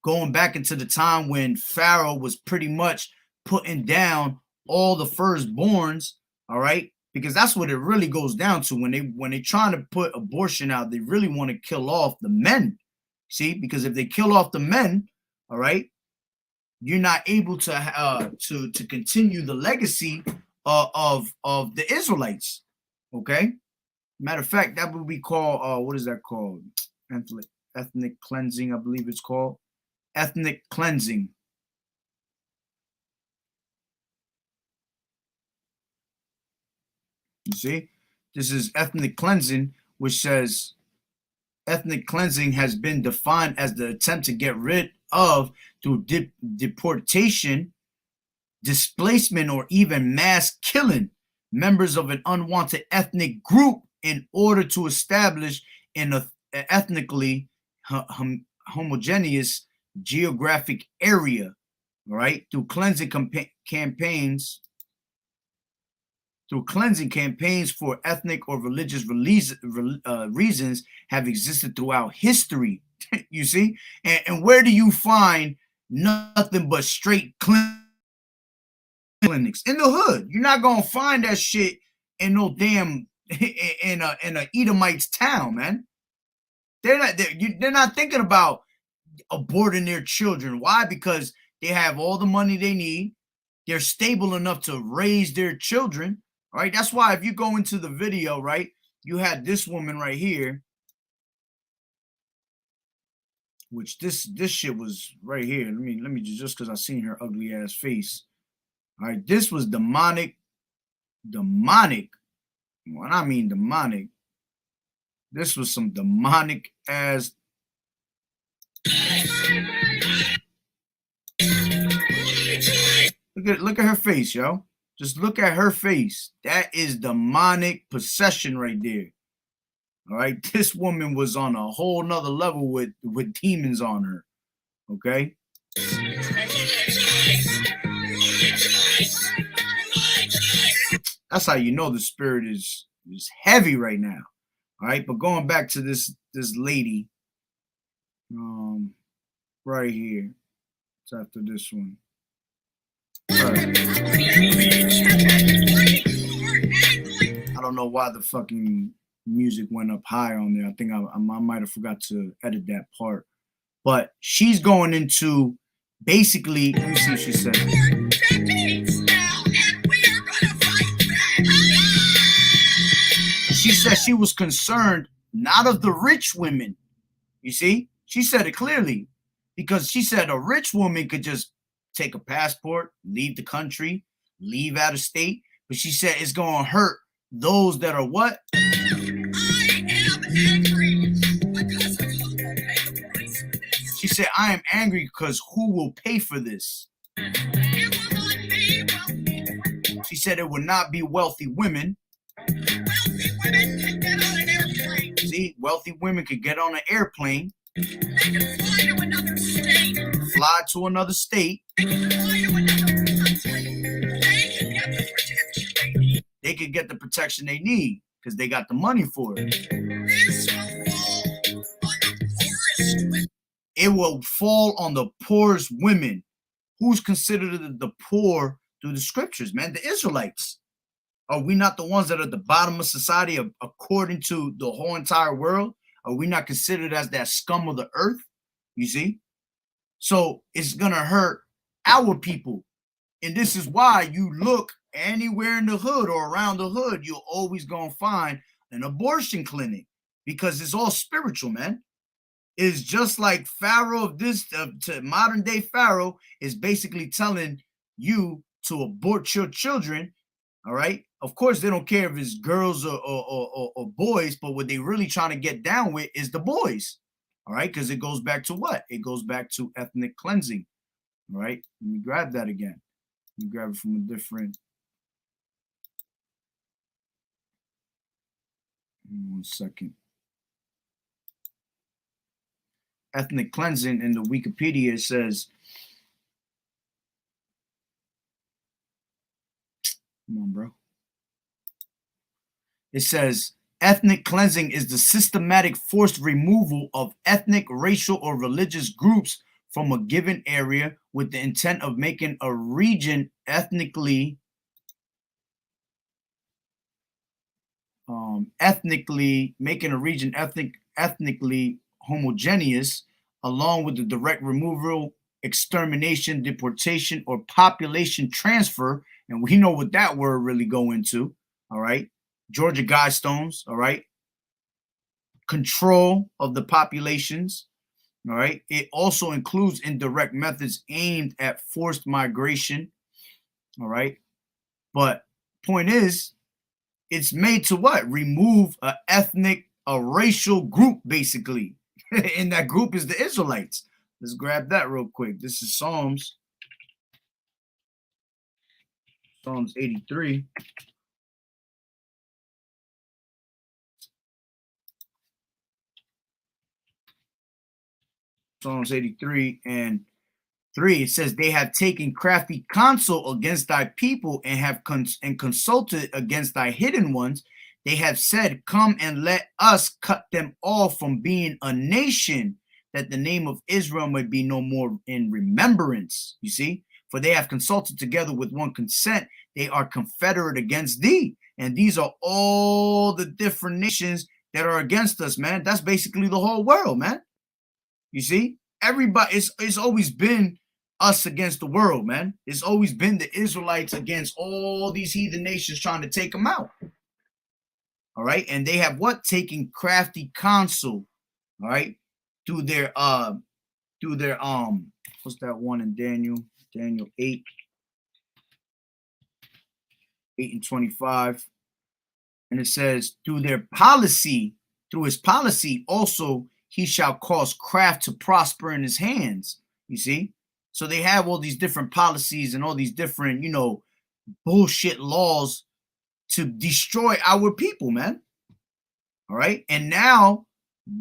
Speaker 7: going back into the time when Pharaoh was pretty much putting down all the firstborns, all right? Because that's what it really goes down to. When they trying to put abortion out, they really want to kill off the men. See, because if they kill off the men, all right, you're not able to continue the legacy of the Israelites. Okay. Matter of fact, that would be called what is that called? Ethnic cleansing, I believe it's called. Ethnic cleansing. You see, this is ethnic cleansing, which says ethnic cleansing has been defined as the attempt to get rid of through deportation, displacement, or even mass killing members of an unwanted ethnic group in order to establish an ethnically homogeneous geographic area, right? Through cleansing campaigns for ethnic or religious reasons have existed throughout history. You see, and where do you find nothing but straight clinics in the hood? You're not gonna find that shit in no damn in a Edomite's town, man. They're not thinking about aborting their children. Why? Because they have all the money they need. They're stable enough to raise their children. All right. That's why if you go into the video, right, you had this woman right here, which this shit was right here. Let me just because I seen her ugly ass face. All right, this was demonic. When I mean demonic, this was some demonic ass. Look at her face, yo. Just look at her face. That is demonic possession right there. All right, this woman was on a whole nother level with demons on her. Okay. That's how you know the spirit is heavy right now. All right, but going back to this lady, right here. It's after this one. Right. I don't know why the fucking music went up high on there. I think I might have forgot to edit that part. But she's going into basically, let me see what she said. She said she was concerned not of the rich women. You see, she said it clearly because she said a rich woman could just take a passport, leave the country, leave out of state. But she said it's going to hurt those that are what? She said, I am angry because who will pay for this? She said it would not be wealthy women. See, wealthy women could get on an airplane, fly to another state. They could get the protection they need because they got the money for it. It will fall on the poorest women. Who's considered the poor through the scriptures, man? The Israelites. Are we not the ones that are at the bottom of society according to the whole entire world? Are we not considered as that scum of the earth? You see? So it's going to hurt our people. And this is why you look anywhere in the hood or around the hood, you're always gonna find an abortion clinic because it's all spiritual, man. It's just like Pharaoh of this to modern day Pharaoh is basically telling you to abort your children. All right. Of course, they don't care if it's girls or boys, but what they really trying to get down with is the boys. All right, because it goes back to what? It goes back to ethnic cleansing. All right. Let me grab that again. Let me grab it from a different. 1 second. Ethnic cleansing in the Wikipedia says, come on, bro. It says, ethnic cleansing is the systematic forced removal of ethnic, racial, or religious groups from a given area with the intent of making a region ethnically homogeneous, along with the direct removal, extermination, deportation, or population transfer. And we know what that word really go into. All right. Georgia Guidestones. All right. Control of the populations. All right. It also includes indirect methods aimed at forced migration. All right. But point is, it's made to what? Remove a ethnic, a racial group, basically. And that group is the Israelites. Let's grab that real quick. This is Psalms 83. Psalms 83 and 3. It says, they have taken crafty counsel against thy people and have consulted against thy hidden ones. They have said, come and let us cut them off from being a nation, that the name of Israel may be no more in remembrance. You see, for they have consulted together with one consent. They are confederate against thee. And these are all the different nations that are against us, man. That's basically the whole world, man. You see, everybody, it's always been us against the world, man. It's always been the Israelites against all these heathen nations trying to take them out. All right. And they have what? Taking crafty counsel, all right, through their what's that one in Daniel 8 and 25. And it says, through his policy also he shall cause craft to prosper in his hands. You see? So they have all these different policies and all these different, bullshit laws to destroy our people, man. All right. And now,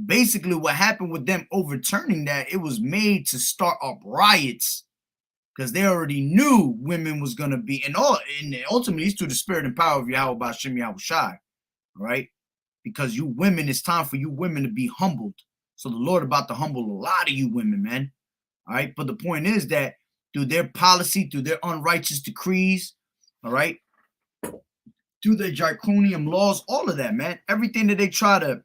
Speaker 7: basically, what happened with them overturning that, it was made to start up riots because they already knew women was going to be, and ultimately, it's through the spirit and power of Yahweh Ba'Shem Yahweh Shai. All right. Because you women, it's time for you women to be humbled. So the Lord about to humble a lot of you women, man. All right. But the point is that through their policy, through their unrighteous decrees, all right, through the draconian laws, all of that, man, everything that they try to,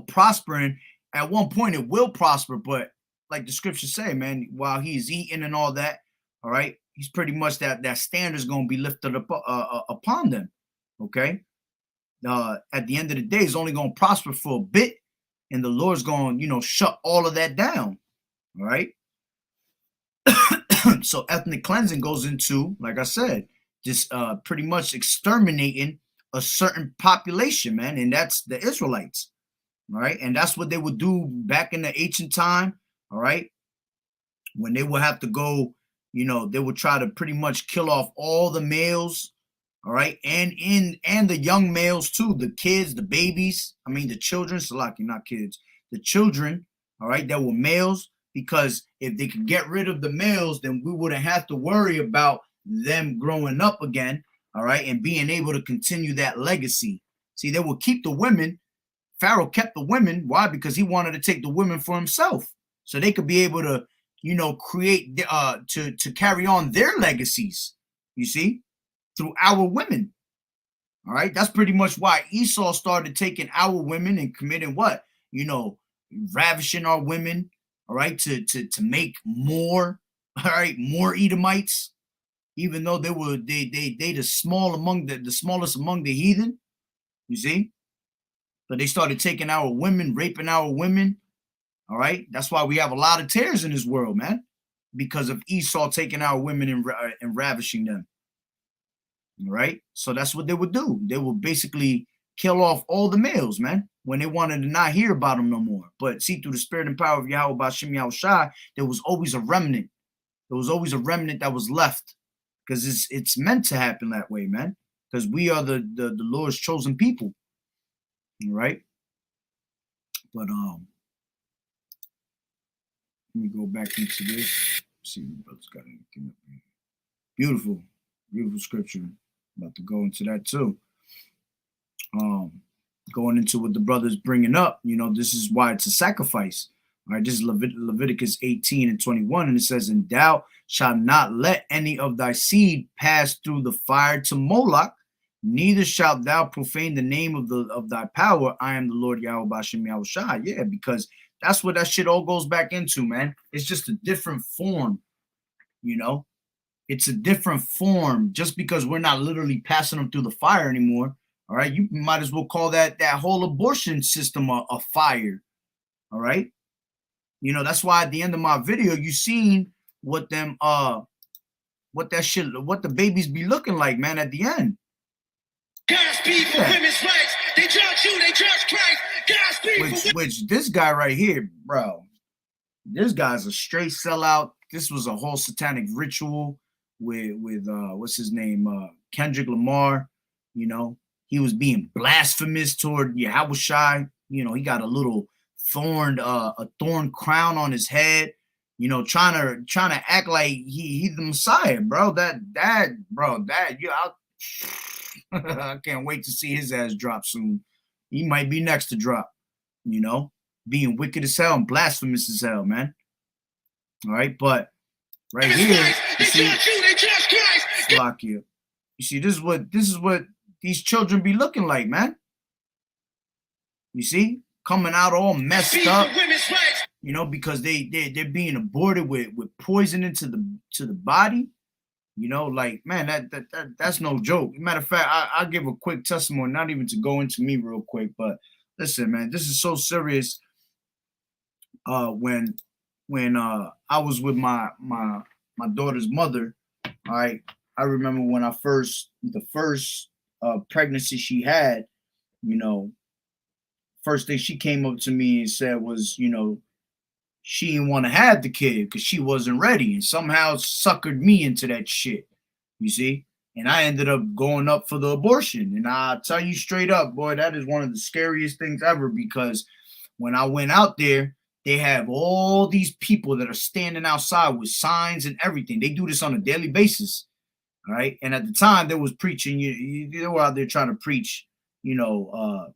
Speaker 7: prosper in, at one point it will prosper. But like the scriptures say, man, while he's eating and all that, all right, he's pretty much that standard's going to be lifted up upon them. Okay. At the end of the day, it's only going to prosper for a bit. And the Lord's going to, shut all of that down. All right. So ethnic cleansing goes into, like I said, just pretty much exterminating a certain population, man. And that's the Israelites. All right. And that's what they would do back in the ancient time. All right. When they would have to go, they would try to pretty much kill off all the males. All right. And the young males too, the kids, the babies. I mean, the children, Salaki, not kids, the children. All right. That were males, because if they could get rid of the males, then we wouldn't have to worry about them growing up again. All right. And being able to continue that legacy. See, they will keep the women. Pharaoh kept the women. Why? Because he wanted to take the women for himself. So they could be able to, create, to carry on their legacies, you see, through our women. All right. That's pretty much why Esau started taking our women and committing what? Ravishing our women. All right. To make more, all right, more Edomites. even though they the small among the smallest among the heathen, you see. But they started taking our women, raping our women. All right, that's why we have a lot of tears in this world, man, because of Esau taking our women and ravishing them. All right, so that's what they would do. They would basically kill off all the males, man, when they wanted to not hear about them no more. But see, through the spirit and power of Yahweh Bashim Yahushai, there was always a remnant. There was always a remnant that was left, because it's meant to happen that way, man. Because we are the Lord's chosen people, all right? But let me go back into this. See what brother's got anything up here. Beautiful, beautiful scripture. About to go into that too. Going into what the brother's bringing up, you know, this is why it's a sacrifice. All right, this is Leviticus 18 and 21, and it says, "And thou shalt not let any of thy seed pass through the fire to Moloch, neither shalt thou profane the name of thy power. I am the Lord Yahweh Bashim Yahushai." Yeah, because that's what that shit all goes back into, man. It's just a different form, you know. It's a different form. Just because we're not literally passing them through the fire anymore, all right, you might as well call that whole abortion system a fire, all right? You know, that's why at the end of my video, you seen what them what the babies be looking like, man, at the end.
Speaker 5: God's people, women's rights. They judge you, they judge Christ. God's people.
Speaker 7: Which this guy right here, bro, this guy's a straight sellout. This was a whole satanic ritual with what's his name, Kendrick Lamar. You know, he was being blasphemous toward Yahushai. You know, he got a little a thorn crown on his head. You know, trying to act like he's the Messiah, bro. I can't wait to see his ass drop soon. He might be next to drop, you know, being wicked as hell and blasphemous as hell, man. All right, but right here, you see, you see, this is what these children be looking like, man. You see, coming out all messed up, you know, because they're being aborted with poison into the body. You know, like, man, that's no joke. Matter of fact, I'll give a quick testimony, not even to go into me real quick, but listen, man, this is so serious. When I was with my daughter's mother, all right, I remember when the first pregnancy she had, you know, first thing she came up to me and said was, you know, she didn't want to have the kid because she wasn't ready, and somehow suckered me into that shit, you see? And I ended up going up for the abortion. And I'll tell you straight up, boy, that is one of the scariest things ever, because when I went out there, they have all these people that are standing outside with signs and everything. They do this on a daily basis, all right? And at the time, they was preaching, they were out there trying to preach, you know,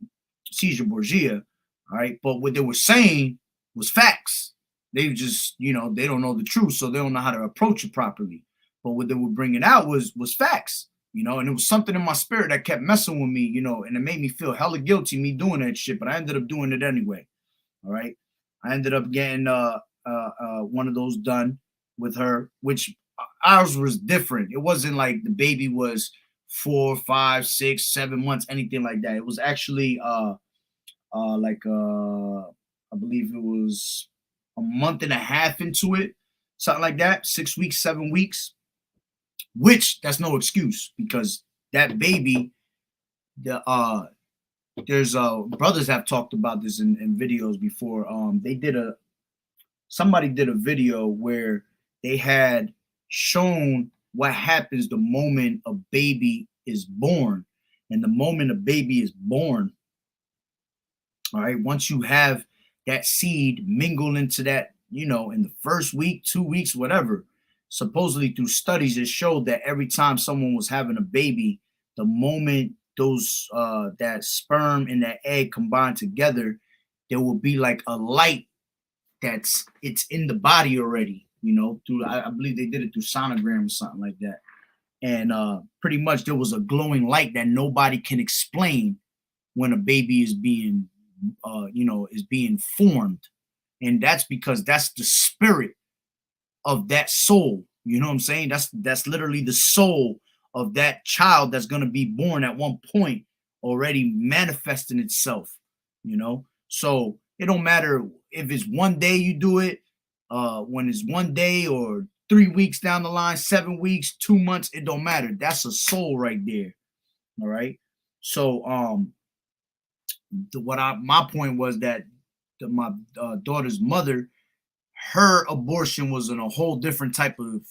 Speaker 7: Caesar Borgia, all right? But what they were saying was facts. They just, you know, they don't know the truth, so they don't know how to approach it properly. But what they were bringing out was facts, you know, and it was something in my spirit that kept messing with me, you know, and it made me feel hella guilty, me doing that shit, but I ended up doing it anyway, all right? I ended up getting one of those done with her, which ours was different. It wasn't like the baby was 4, 5, 6, 7 months, anything like that. It was actually I believe it was a month and a half into it, something like that, 6 weeks, 7 weeks, which that's no excuse, because that baby, there's brothers have talked about this in videos before. Somebody did a video where they had shown what happens the moment a baby is born. And the moment a baby is born, all right, once you have that seed mingle into that, you know, in the first week, 2 weeks, whatever, supposedly through studies, it showed that every time someone was having a baby, the moment those that sperm and that egg combine together, there will be like a light it's in the body already, you know, through I believe they did it through sonogram or something like that. And pretty much there was a glowing light that nobody can explain when a baby is being is being formed. And that's because that's the spirit of that soul, You know what I'm saying? That's literally the soul of that child that's going to be born at one point already manifesting itself, you know? So it don't matter if it's one day you do it, when it's one day or 3 weeks down the line, 7 weeks, 2 months, it don't matter. That's a soul right there. All right. So my point was that my daughter's mother, her abortion was in a whole different type of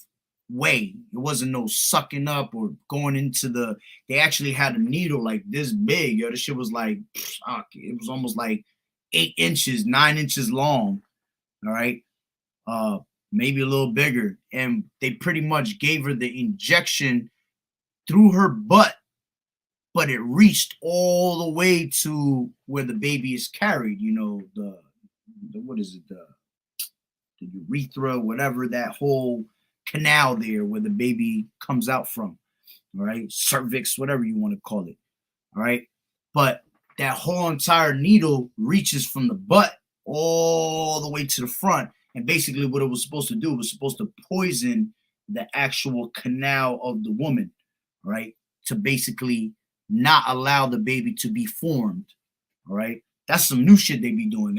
Speaker 7: way. It wasn't no sucking up or going into they actually had a needle like this big. Yo, this shit was like, it was almost like 8 inches, 9 inches long. All right. Maybe a little bigger. And they pretty much gave her the injection through her butt, but it reached all the way to where the baby is carried, you know, the what is it, the urethra, whatever, that whole canal there where the baby comes out from, all right, cervix, whatever you want to call it, all right. But that whole entire needle reaches from the butt all the way to the front, and basically what it was supposed to do, it was supposed to poison the actual canal of the woman, right, to basically not allow the baby to be formed, all right. That's some new shit they be doing.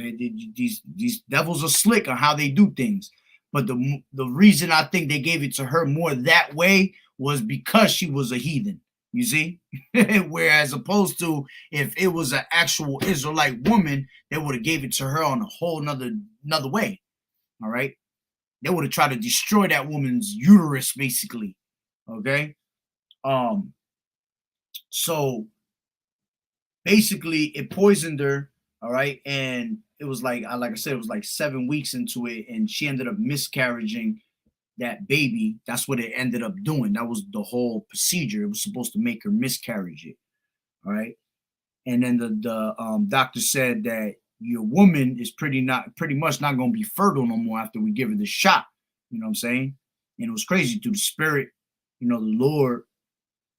Speaker 7: These devils are slick on how they do things. But the reason I think they gave it to her more that way was because she was a heathen, you see? Whereas opposed to if it was an actual Israelite woman, they would have gave it to her on a whole another way, all right? They would have tried to destroy that woman's uterus, basically, okay? So basically it poisoned her, all right, and it was like I said, it was like 7 weeks into it, and she ended up miscarrying that baby. That's what it ended up doing. That was the whole procedure. It was supposed to make her miscarriage it, all right. And then the doctor said that your woman is pretty much not going to be fertile no more after we give her the shot. You know what I'm saying? And it was crazy through the spirit, you know, the Lord,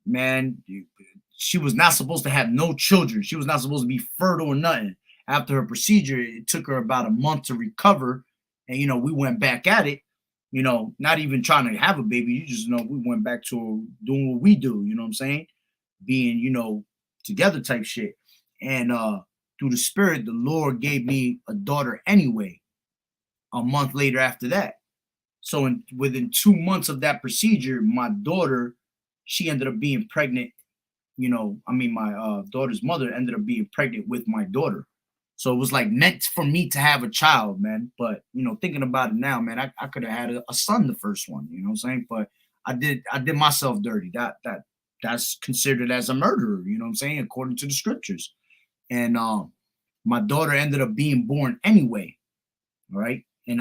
Speaker 7: man. She was not supposed to have no children. She was not supposed to be fertile or nothing. After her procedure, it took her about a month to recover. And, you know, we went back at it, you know, not even trying to have a baby. You just know we went back to doing what we do, you know what I'm saying? Being, you know, together type shit. And through the spirit, the Lord gave me a daughter anyway, a month later after that. So within 2 months of that procedure, my daughter, she ended up being pregnant. You know, I mean, my daughter's mother ended up being pregnant with my daughter. So it was like meant for me to have a child, man. But, you know, thinking about it now, man, I could have had a son, the first one, you know what I'm saying? But I did myself dirty. That's considered as a murderer, you know what I'm saying? According to the scriptures. And my daughter ended up being born anyway. All right. And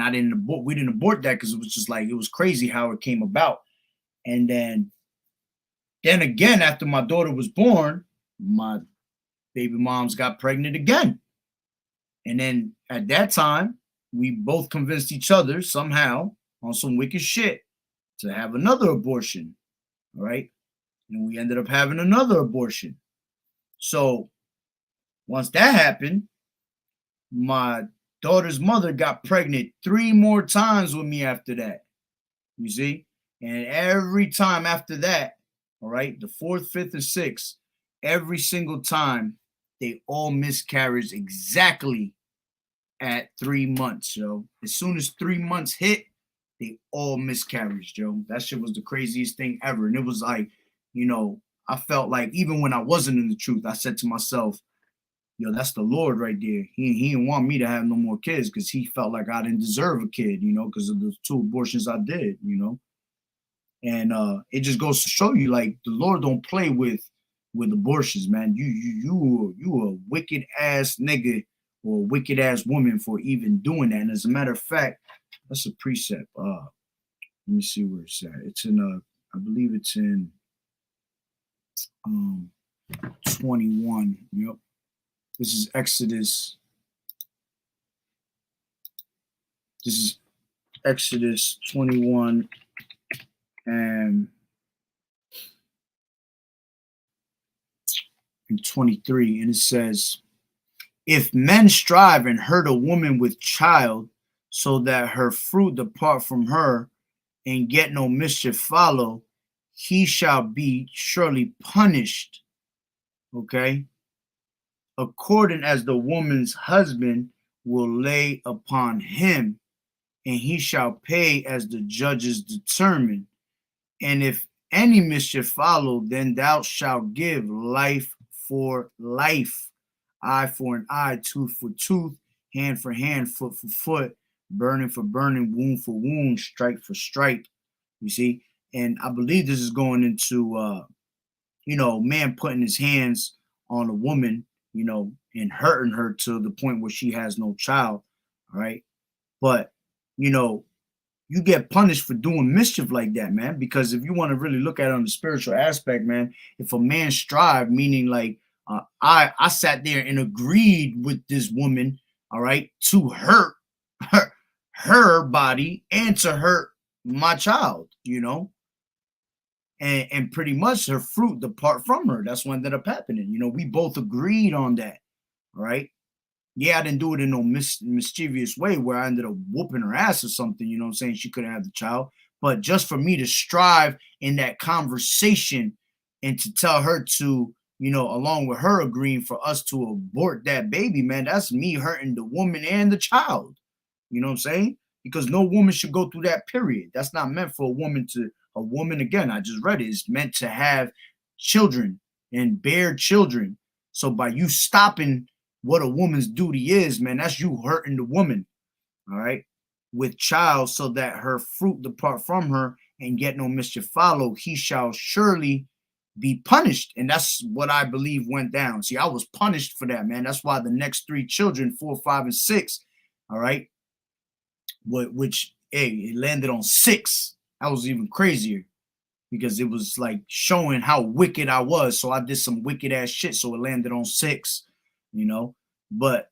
Speaker 7: we didn't abort that because it was just like, it was crazy how it came about. And then again, after my daughter was born, my baby moms got pregnant again. And then at that time, we both convinced each other somehow on some wicked shit to have another abortion. All right. And we ended up having another abortion. So once that happened, my daughter's mother got pregnant 3 more times with me after that. You see? And every time after that, all right, the 4th, 5th, and 6th, every single time they all miscarried exactly at 3 months, yo. As soon as 3 months hit, they all miscarried, yo. That shit was the craziest thing ever. And it was like, you know, I felt like even when I wasn't in the truth, I said to myself, yo, that's the Lord right there. He didn't want me to have no more kids because he felt like I didn't deserve a kid, you know, because of the 2 abortions I did, you know. And it just goes to show you, like, the Lord don't play with abortions, man. You a wicked ass nigga or a wicked ass woman for even doing that. And as a matter of fact, that's a precept. Let me see where it's at. It's in I believe it's in 21. Yep. This is Exodus. This is Exodus 21 and 23. And it says, if men strive and hurt a woman with child so that her fruit depart from her, and yet no mischief follow, he shall be surely punished, okay, according as the woman's husband will lay upon him, and he shall pay as the judges determine. And if any mischief follow, then thou shalt give life for life, eye for an eye, tooth for tooth, hand for hand, foot for foot, burning for burning, wound for wound, strike for strike. You see? And I believe this is going into man putting his hands on a woman, and hurting her to the point where she has no child. All right. But you get punished for doing mischief like that, man. Because if you want to really look at it on the spiritual aspect, man, if a man strive, meaning like I sat there and agreed with this woman, all right, to hurt her body and to hurt my child, and pretty much her fruit depart from her. That's what ended up happening. We both agreed on that, all right. Yeah, I didn't do it in no mischievous way where I ended up whooping her ass or something, you know what I'm saying? She couldn't have the child. But just for me to strive in that conversation and to tell her to, along with her agreeing for us to abort that baby, man, that's me hurting the woman and the child. You know what I'm saying? Because no woman should go through that period. That's not meant for a woman, again, I just read it, is meant to have children and bear children. So by you stopping what a woman's duty is, man, that's you hurting the woman, all right, with child, so that her fruit depart from her and yet no mischief follow, he shall surely be punished. And that's what I believe went down. See, I was punished for that, man. That's why the next three children, 4, 5, and 6, all right, which, hey, it landed on 6. That was even crazier because it was like showing how wicked I was. So I did some wicked ass shit. So it landed on 6. But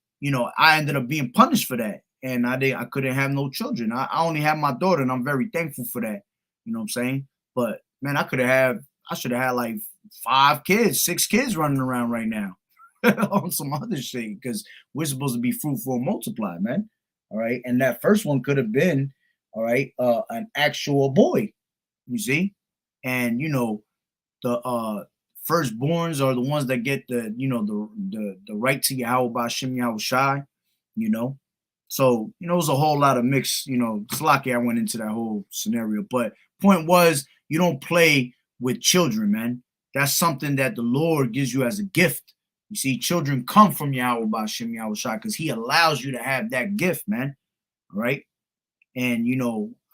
Speaker 7: I ended up being punished for that, and I couldn't have no children. I only have my daughter, and I'm very thankful for that. You know what I'm saying? But man, I should have had like 5 kids, 6 kids running around right now on some other shit, because we're supposed to be fruitful and multiply, man. All right, and that first one could have been, all right, an actual boy. You see, and the firstborns are the ones that get the right to Yahweh Ba'Shem Yahweh Shai, So, it was a whole lot of mixed, it's lucky I went into that whole scenario. But point was, you don't play with children, man. That's something that the Lord gives you as a gift. You see, children come from Yahweh Ba'Shem Yahweh Shai because he allows you to have that gift, man. All right. And,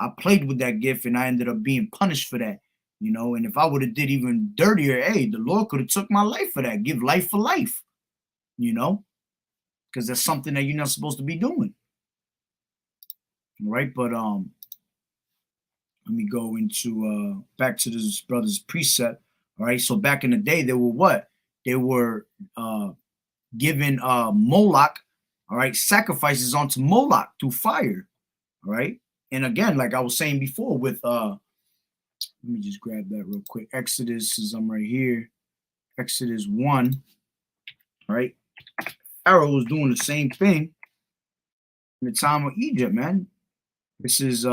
Speaker 7: I played with that gift and I ended up being punished for that. And if I would have did even dirtier, hey, the Lord could have took my life for that. Give life for life, because that's something that you're not supposed to be doing. All right, but let me go into back to this brother's precept. All right, so back in the day, they were what? They were giving Moloch, all right, sacrifices onto Moloch through fire. All right, and again, like I was saying before, with let me just grab that real quick. Exodus, as I'm right here. Exodus 1. All right. Pharaoh was doing the same thing in the time of Egypt, man. This is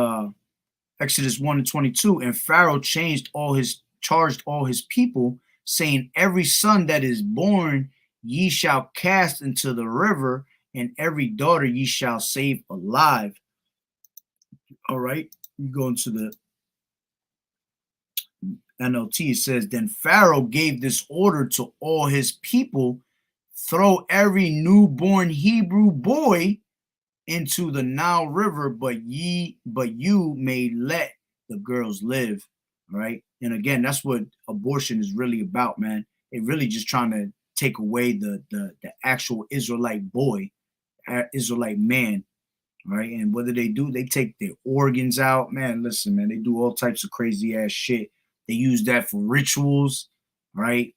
Speaker 7: Exodus 1:22. And Pharaoh charged all his people, saying, every son that is born ye shall cast into the river, and every daughter ye shall save alive. All right. You go into the NLT, it says, then Pharaoh gave this order to all his people, throw every newborn Hebrew boy into the Nile River, but you may let the girls live. All right. And again, that's what abortion is really about, man. It really just trying to take away the actual Israelite boy, Israelite man. All right. And what do? They take their organs out, man. Listen, man, they do all types of crazy ass shit. They use that for rituals, right?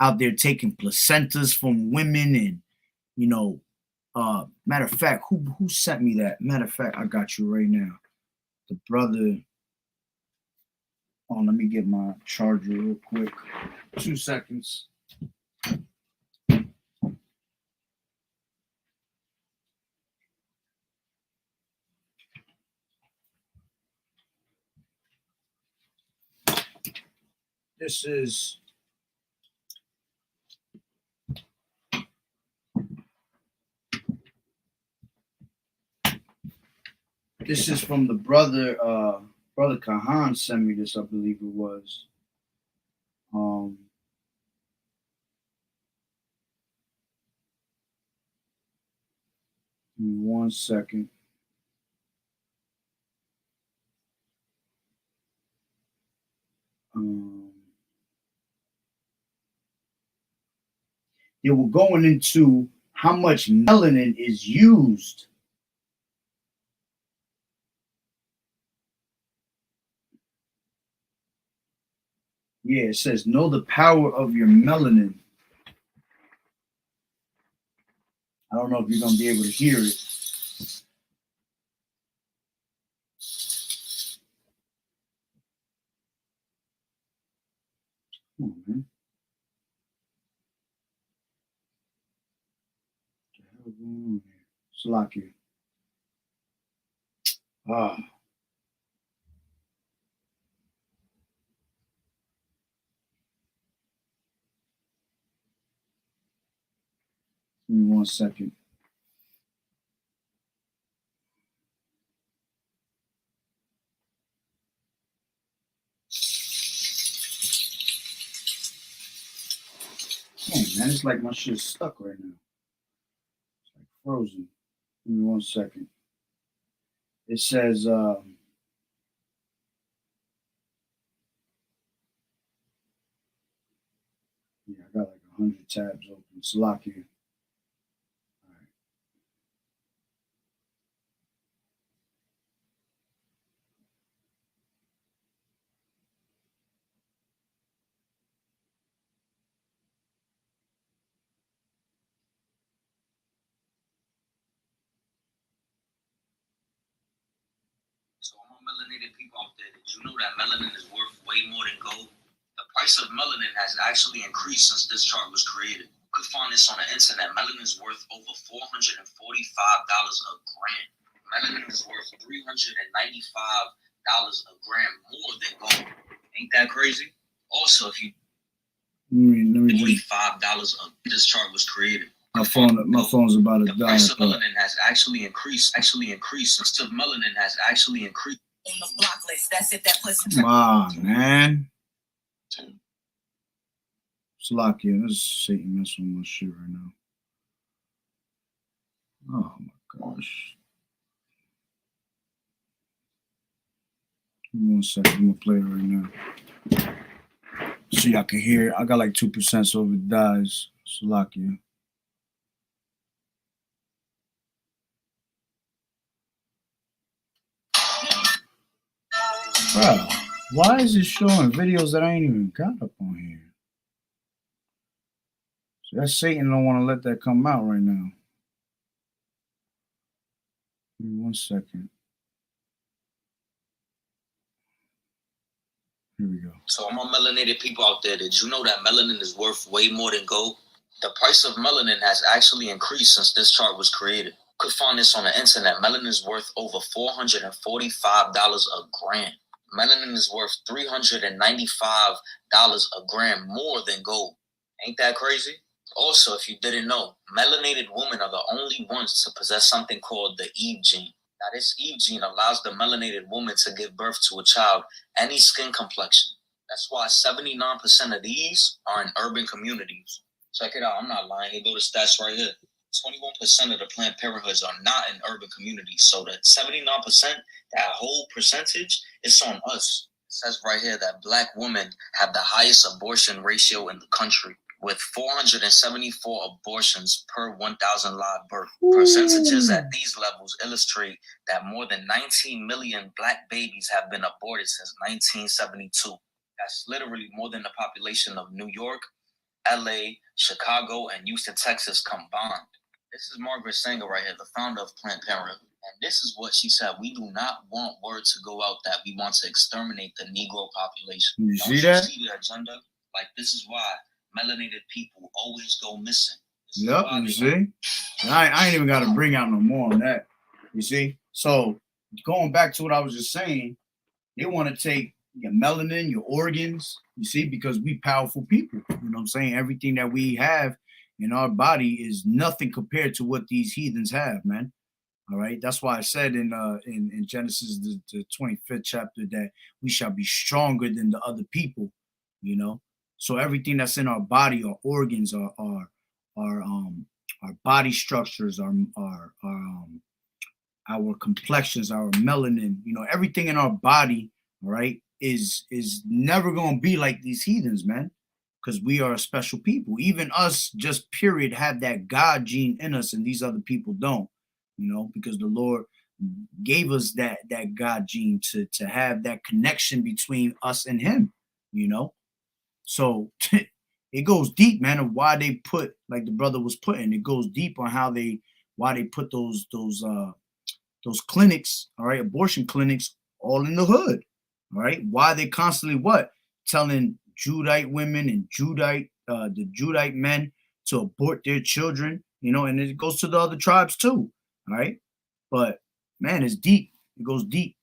Speaker 7: Out there taking placentas from women, and matter of fact, who sent me that? Matter of fact, I got you right now. The brother. Oh, let me get my charger real quick. 2 seconds. This is from the brother brother Kahan sent me this, I believe it was. Give me 1 second. They were going into how much melanin is used. Yeah, it says know the power of your melanin. I don't know if you're gonna be able to hear it. Come on, man. What the hell going on here? Slacky. Give me 1 second. Oh man, it's like my shit's stuck right now. It's like frozen. Give me 1 second. It says yeah, I got like 100 tabs open. Slacky.
Speaker 8: So all melanated people out there, did you know that melanin is worth way more than gold? The price of melanin has actually increased since this chart was created. You could find this on the internet. Melanin is worth over $445 a gram. Melanin is worth $395 a gram more than gold. Ain't that crazy? Also, if you $45 this chart was created.
Speaker 1: My phone's about to die.
Speaker 8: The price of melanin has actually increased. Since the melanin has actually increased.
Speaker 6: On the block list. That's if that puts
Speaker 1: Come on, man. Slacky, this is Satan messing with my shit right now. Oh my gosh. Give me 1 second, I'm gonna play it right now. So y'all can hear it. I got like 2%, so if it dies, Slacky. Bro, why is it showing videos that I ain't even got up on here? So that's Satan don't want to let that come out right now. Give me 1 second. Here we go.
Speaker 8: So all my melanated people out there, did you know that melanin is worth way more than gold? The price of melanin has actually increased since this chart was created. You could find this on the internet. Melanin is worth over $445 a gram. Melanin is worth $395 a gram more than gold. Ain't that crazy? Also, if you didn't know, melanated women are the only ones to possess something called the Eve gene. Now, this Eve gene allows the melanated woman to give birth to a child any skin complexion. That's why 79% of these are in urban communities. Check it out. I'm not lying. Here go the stats right here. 21% of the Planned Parenthoods are not in urban communities. So that 79%, that whole percentage, it's on us. It says right here that Black women have the highest abortion ratio in the country, with 474 abortions per 1,000 live birth. Percentages at these levels illustrate that more than 19 million Black babies have been aborted since 1972. That's literally more than the population of New York, LA, Chicago, and Houston, Texas combined. This is Margaret Sanger right here, the founder of Planned Parenthood. And this is what she said: we do not want word to go out that we want to exterminate the Negro population.
Speaker 1: You see that?
Speaker 8: See the agenda? Like, this is why melanated people always go missing.
Speaker 1: Yep, you see? I ain't even got to bring out no more on that. You see? So, going back to what I was just saying, they want to take
Speaker 7: your melanin, your organs, you see, because we powerful people. You know what I'm saying? Everything that we have in our body is nothing compared to what these heathens have, man. All right. That's why I said in Genesis the 25th chapter that we shall be stronger than the other people, you know. So everything that's in our body, our organs, our body structures, our complexions, our melanin, you know, everything in our body, all right, is never gonna be like these heathens, man. Because we are a special people. Even us, just period, have that God gene in us, and these other people don't. You know, because the Lord gave us that God gene to have that connection between us and Him. You know, so it goes deep, man, of why they put, like the brother was putting. It goes deep on why they put those clinics, all right, abortion clinics, all in the hood, all right. Why they constantly telling Judite women and the Judite men to abort their children, you know, and it goes to the other tribes too. All right. But man, it's deep. It goes deep.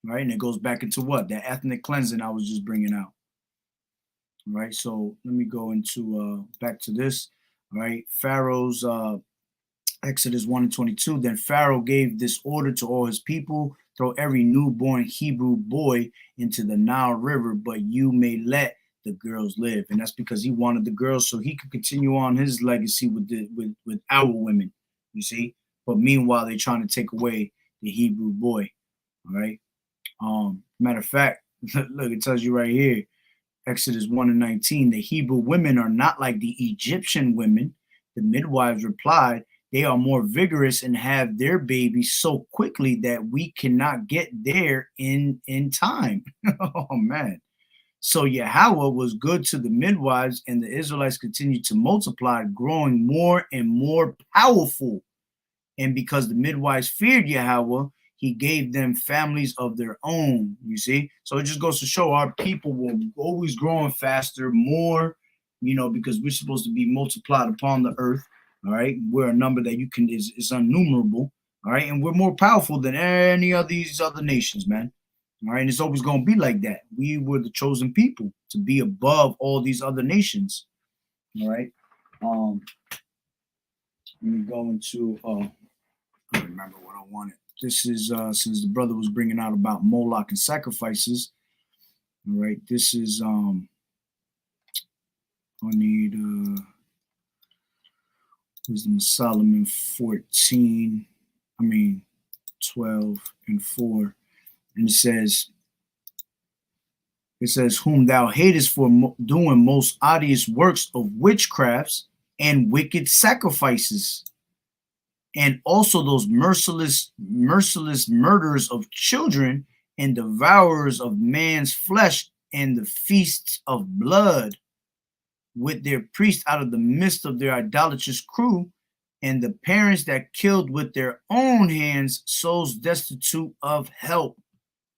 Speaker 7: Right. And it goes back into that ethnic cleansing I was just bringing out. All right. So let me go into back to this. All right. Pharaoh's Exodus 1:22. Then Pharaoh gave this order to all his people: throw every newborn Hebrew boy into the Nile River, but you may let the girls live. And that's because he wanted the girls so he could continue on his legacy with our women, you see. But meanwhile, they're trying to take away the Hebrew boy. All right. Matter of fact, look, it tells you right here, Exodus 1:19, the Hebrew women are not like the Egyptian women. The midwives replied, they are more vigorous and have their babies so quickly that we cannot get there in time. Oh, man. So Yahweh was good to the midwives, and the Israelites continued to multiply, growing more and more powerful. And because the midwives feared Yahweh, he gave them families of their own, you see. So it just goes to show our people will always growing faster, more, you know, because we're supposed to be multiplied upon the earth, all right? We're a number that is unnumerable, all right? And we're more powerful than any of these other nations, man. All right, and it's always going to be like that. We were the chosen people to be above all these other nations. All right. Let me go into I don't remember what I wanted. This is since the brother was bringing out about Moloch and sacrifices. All right, this is I need Wisdom of Solomon 12 and 4. And it says, whom thou hatest for doing most odious works of witchcrafts and wicked sacrifices, and also those merciless murderers of children and devourers of man's flesh, and the feasts of blood, with their priests out of the midst of their idolatrous crew, and the parents that killed with their own hands, souls destitute of help.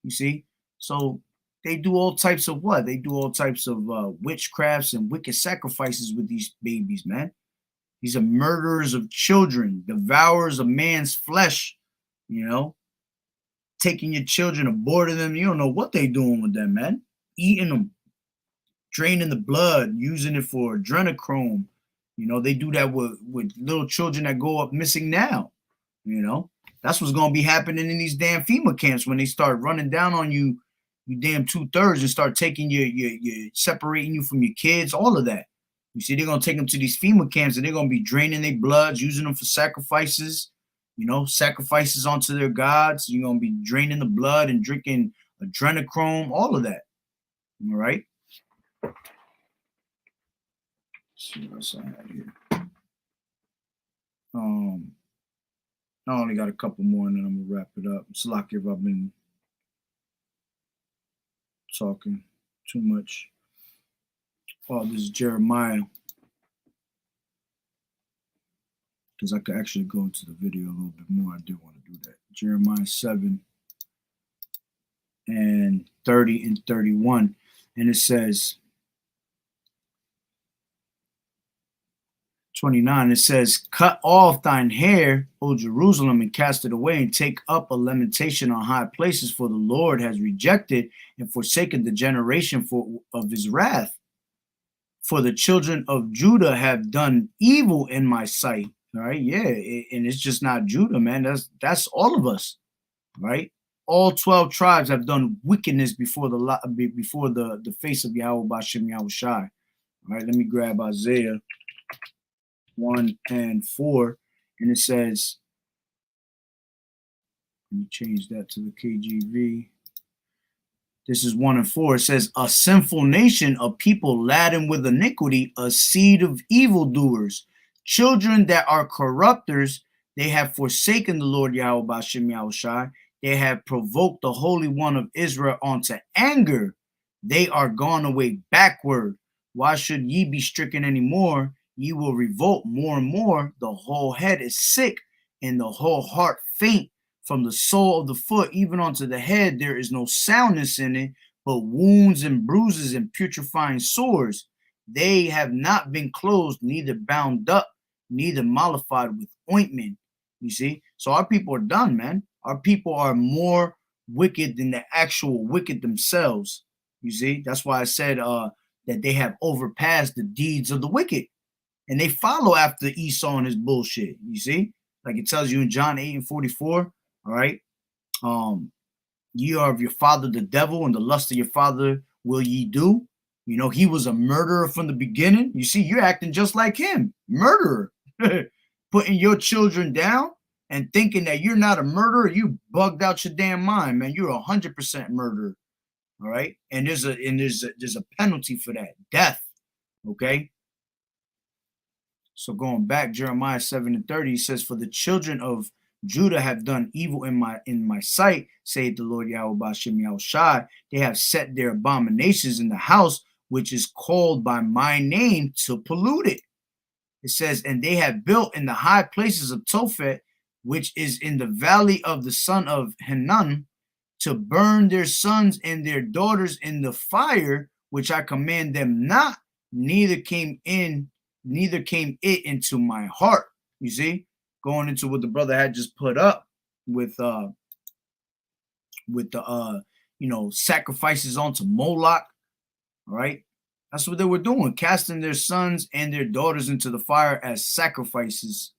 Speaker 7: You see, so they do all types of what? They do all types of witchcrafts and wicked sacrifices with these babies, man. These are murderers of children, devourers of man's flesh, you know, taking your children, aborting them. You don't know what they doing with them, man. Eating them, draining the blood, using it for adrenochrome. You know, they do that with little children that go up missing now, you know. That's what's going to be happening in these damn FEMA camps when they start running down on you, you damn 2/3, and start taking your separating you from your kids, all of that. You see, they're going to take them to these FEMA camps, and they're going to be draining their bloods, using them for sacrifices, you know, sacrifices onto their gods. You're going to be draining the blood and drinking adrenochrome, all of that. All right. Let's see what else I have here. I only got a couple more, and then I'm gonna wrap it up. It's like if I've been talking too much. Oh, this is Jeremiah, because I could actually go into the video a little bit more. I did want to do that. Jeremiah 7 and 30 and 31, and it says, 29, it says, cut off thine hair, O Jerusalem, and cast it away, and take up a lamentation on high places, for the Lord has rejected and forsaken the generation of his wrath. For the children of Judah have done evil in my sight. All right, yeah, and it's just not Judah, man. That's all of us, right? All 12 tribes have done wickedness before the face of Yahweh Bashem Yahushai. All right, let me grab Isaiah 1 and 4, and it says, let me change that to the KJV. This is 1 and 4. It says, a sinful nation, a people laden with iniquity, a seed of evildoers, children that are corrupters. They have forsaken the Lord Yahweh Bashem Yahushai. They have provoked the Holy One of Israel unto anger. They are gone away backward. Why should ye be stricken any more? Ye will revolt more and more. The whole head is sick, and the whole heart faint. From the sole of the foot even unto the head, there is no soundness in it, but wounds and bruises and putrefying sores. They have not been closed, neither bound up, neither mollified with ointment. You see? So our people are done, man. Our people are more wicked than the actual wicked themselves. You see? That's why I said that they have overpassed the deeds of the wicked. And they follow after Esau and his bullshit. You see? Like it tells you in John 8 and 44. All right. Ye are of your father the devil, and the lust of your father will ye do. You know, he was a murderer from the beginning. You see, you're acting just like him. Murderer. Putting your children down and thinking that you're not a murderer. You bugged out your damn mind, man. You're 100% murderer. All right. And there's a penalty for that. Death. Okay. So going back, Jeremiah 7 and 30, he says, for the children of Judah have done evil in my sight, saith the Lord Yahweh Bashem Yahushai. They have set their abominations in the house which is called by my name to pollute it. It says, and they have built in the high places of Tophet, which is in the valley of the son of Hinnom, to burn their sons and their daughters in the fire, which I command them not, neither came it into my heart. You see? Going into what the brother had just put up with the sacrifices onto Moloch. All right, that's what they were doing, casting their sons and their daughters into the fire as sacrifices.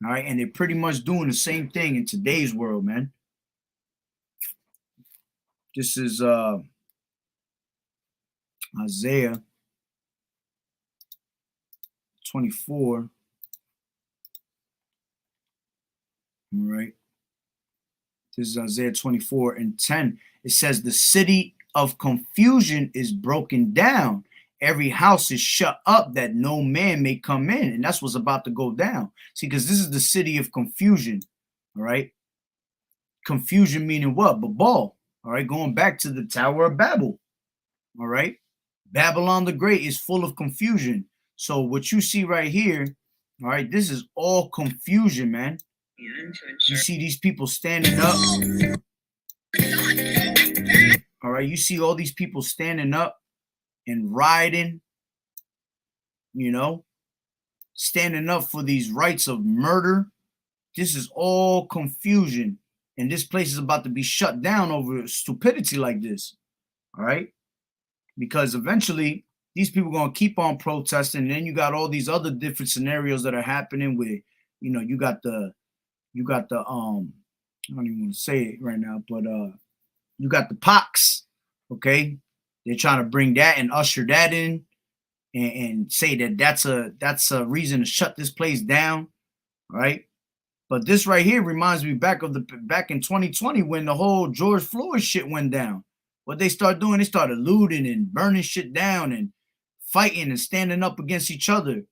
Speaker 7: All right, and they're pretty much doing the same thing in today's world, man. This is Isaiah 24. All right. This is Isaiah 24 and 10. It says, the city of confusion is broken down. Every house is shut up that no man may come in. And that's what's about to go down. See, because this is the city of confusion. All right. Confusion meaning what? Babel. All right. Going back to the Tower of Babel. All right. Babylon the Great is full of confusion. So what you see right here, all right, this is all confusion, man. You see these people standing up. All right, you see all these people standing up and riding, you know, standing up for these rights of murder. This is all confusion. And this place is about to be shut down over stupidity like this. All right, because eventually these people are going to keep on protesting. And then you got all these other different scenarios that are happening with, you know, you got the I don't even want to say it right now, but you got the pox. Okay, they're trying to bring that and usher that in and say that that's a reason to shut this place down. Right. But this right here reminds me back in 2020 when the whole George Floyd shit went down. What they started doing, they started looting and burning shit down and fighting and standing up against each other.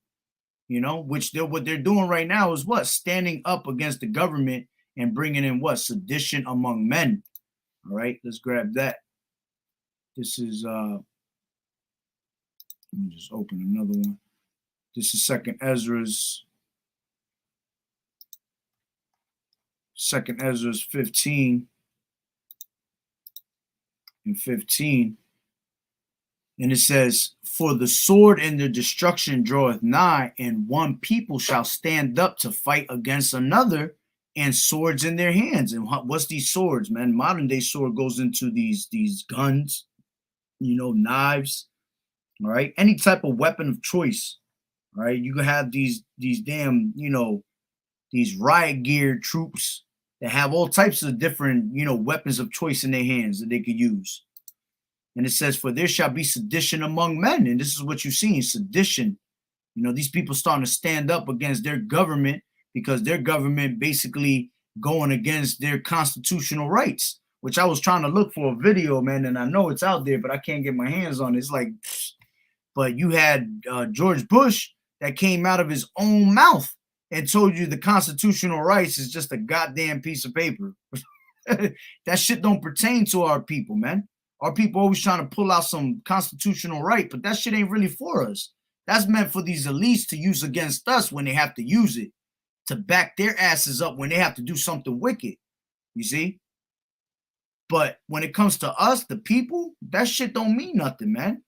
Speaker 7: You know, what they're doing right now is what? Standing up against the government and bringing in what? Sedition among men. All right, let's grab that. This is, let me just open another one. This is 2nd Ezra's 15 and 15. And it says, for the sword and the destruction draweth nigh, and one people shall stand up to fight against another, and swords in their hands. And what's these swords, man? Modern day sword goes into these guns, you know, knives, all right? Any type of weapon of choice, all right? You can have these damn, you know, these riot gear troops that have all types of different, you know, weapons of choice in their hands that they could use. And it says, for there shall be sedition among men. And this is what you see in sedition. You know, these people starting to stand up against their government because their government basically going against their constitutional rights, which I was trying to look for a video, man, and I know it's out there, but I can't get my hands on it. It's like, but you had George Bush that came out of his own mouth and told you the constitutional rights is just a goddamn piece of paper. That shit don't pertain to our people, man. Our people always trying to pull out some constitutional right, but that shit ain't really for us. That's meant for these elites to use against us when they have to use it, to back their asses up when they have to do something wicked, you see? But when it comes to us, the people, that shit don't mean nothing, man.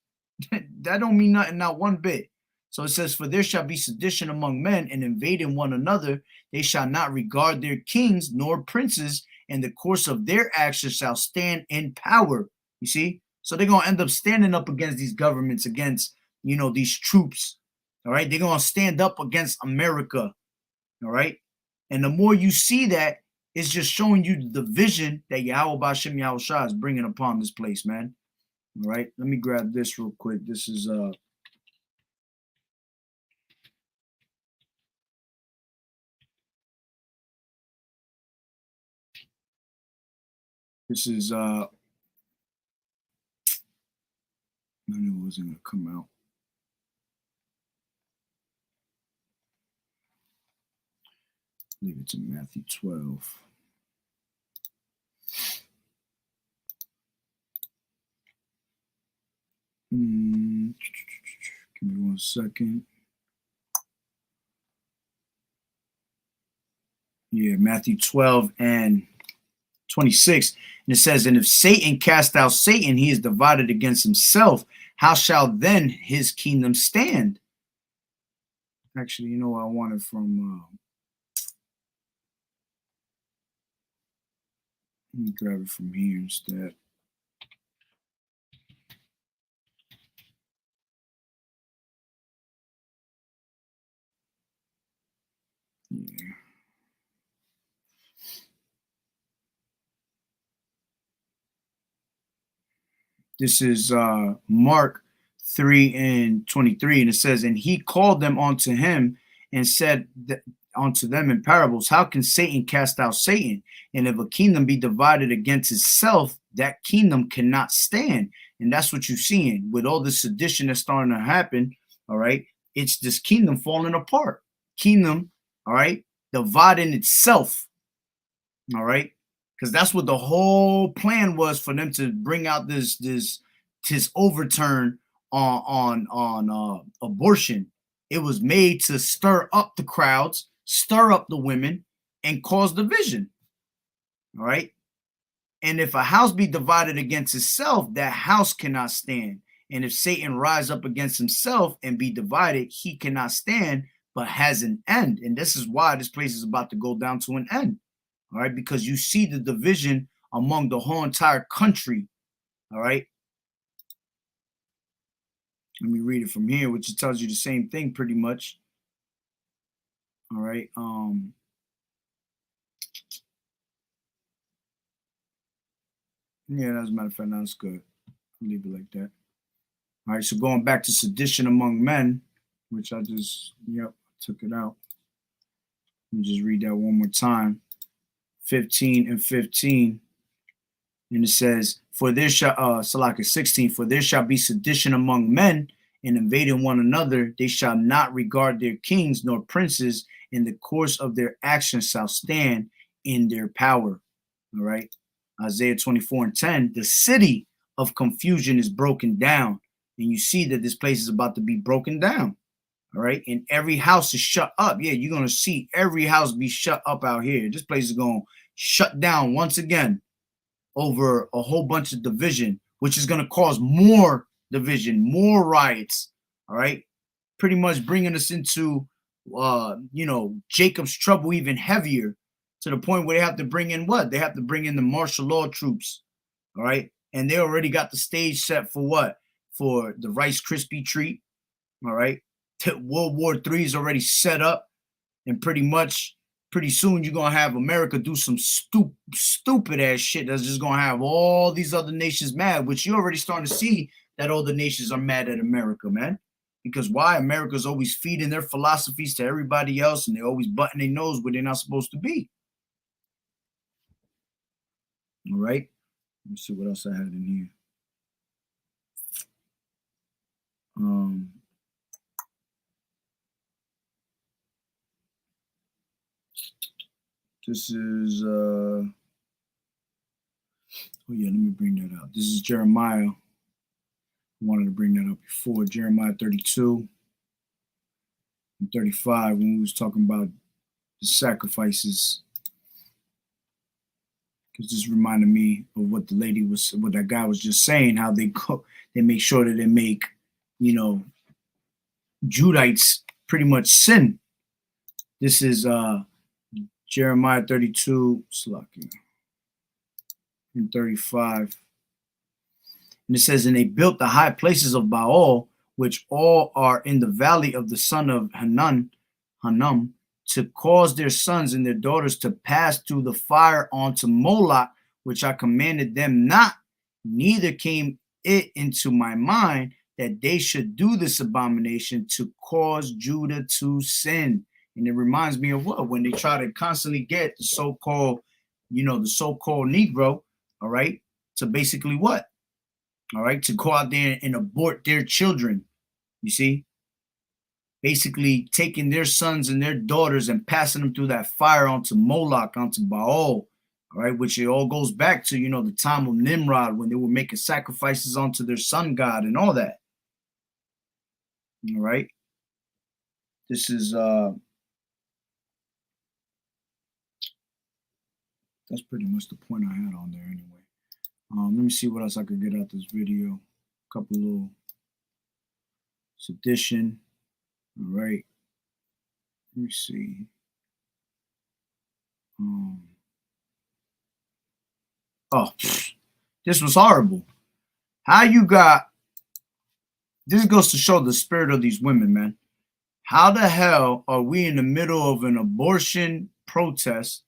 Speaker 7: That don't mean nothing, not one bit. So it says, for there shall be sedition among men, and invading one another, they shall not regard their kings nor princes, and the course of their actions shall stand in power. You see? So they're going to end up standing up against these governments, against, you know, these troops. All right? They're going to stand up against America. All right? And the more you see that, it's just showing you the vision that Yahweh Ba'ashem Yahushua is bringing upon this place, man. All right? Let me grab this real quick. This is I knew it wasn't going to come out. Leave it to Matthew 12. Give me 1 second. Yeah, Matthew 12 and 26. And it says, and if Satan cast out Satan, he is divided against himself. How shall then his kingdom stand? Actually, you know what I wanted from... let me grab it from here instead. Yeah. This is Mark 3 and 23, and it says, and he called them unto him and said unto them in parables, how can Satan cast out Satan? And if a kingdom be divided against itself, that kingdom cannot stand. And that's what you're seeing with all the sedition that's starting to happen. All right, it's this kingdom falling apart. Kingdom, all right, dividing itself. All right. Because that's what the whole plan was, for them to bring out this overturn on abortion. It was made to stir up the crowds, stir up the women, and cause division. All right. And if a house be divided against itself, that house cannot stand. And if Satan rise up against himself and be divided, he cannot stand, but has an end. And this is why this place is about to go down to an end. All right, because you see the division among the whole entire country. All right. Let me read it from here, which tells you the same thing pretty much. All right. Yeah, as a matter of fact, that's good. I'll leave it like that. All right, so going back to sedition among men, which I just, took it out. Let me just read that one more time. 15 and 15, and it says, for there shall Salaka 16, for there shall be sedition among men, and invading one another, they shall not regard their kings nor princes, in the course of their actions shall stand in their power. All right, Isaiah 24 and 10, the city of confusion is broken down, and you see that this place is about to be broken down. All right, and every house is shut up. Yeah, you're going to see every house be shut up out here. This place is going to shut down once again over a whole bunch of division, which is going to cause more division, more riots. All right, pretty much bringing us into Jacob's trouble even heavier, to the point where they have to bring in what? They have to bring in the martial law troops. All right, and they already got the stage set for what? For the Rice Krispie treat. All right, World War III is already set up, and pretty soon you're gonna have America do some stupid ass shit that's just gonna have all these other nations mad, which you're already starting to see that all the nations are mad at America, man. Because why? America's always feeding their philosophies to everybody else, and they always butting their nose where they're not supposed to be. All right, let me see what else I had in here. This is oh yeah, let me bring that up. This is Jeremiah. I wanted to bring that up before. Jeremiah 32 and 35, when we was talking about the sacrifices. Because this reminded me of what what that guy was just saying, how they make sure that they make, Judites pretty much sin. This is Jeremiah 32 and 35. And it says, and they built the high places of Baal, which all are in the valley of the son of Hanun, to cause their sons and their daughters to pass through the fire onto Moloch, which I commanded them not, neither came it into my mind that they should do this abomination to cause Judah to sin. And it reminds me of what? When they try to constantly get the so-called, the so-called Negro, all right, to basically what? All right, to go out there and abort their children, you see? Basically taking their sons and their daughters and passing them through that fire onto Moloch, onto Baal, all right, which it all goes back to, the time of Nimrod, when they were making sacrifices onto their sun god and all that. All right. This is that's pretty much the point I had on there anyway. Let me see what else I could get out this video. A couple little sedition. All right. Let me see. This was horrible. How you got, this goes to show the spirit of these women, man. How the hell are we in the middle of an abortion protest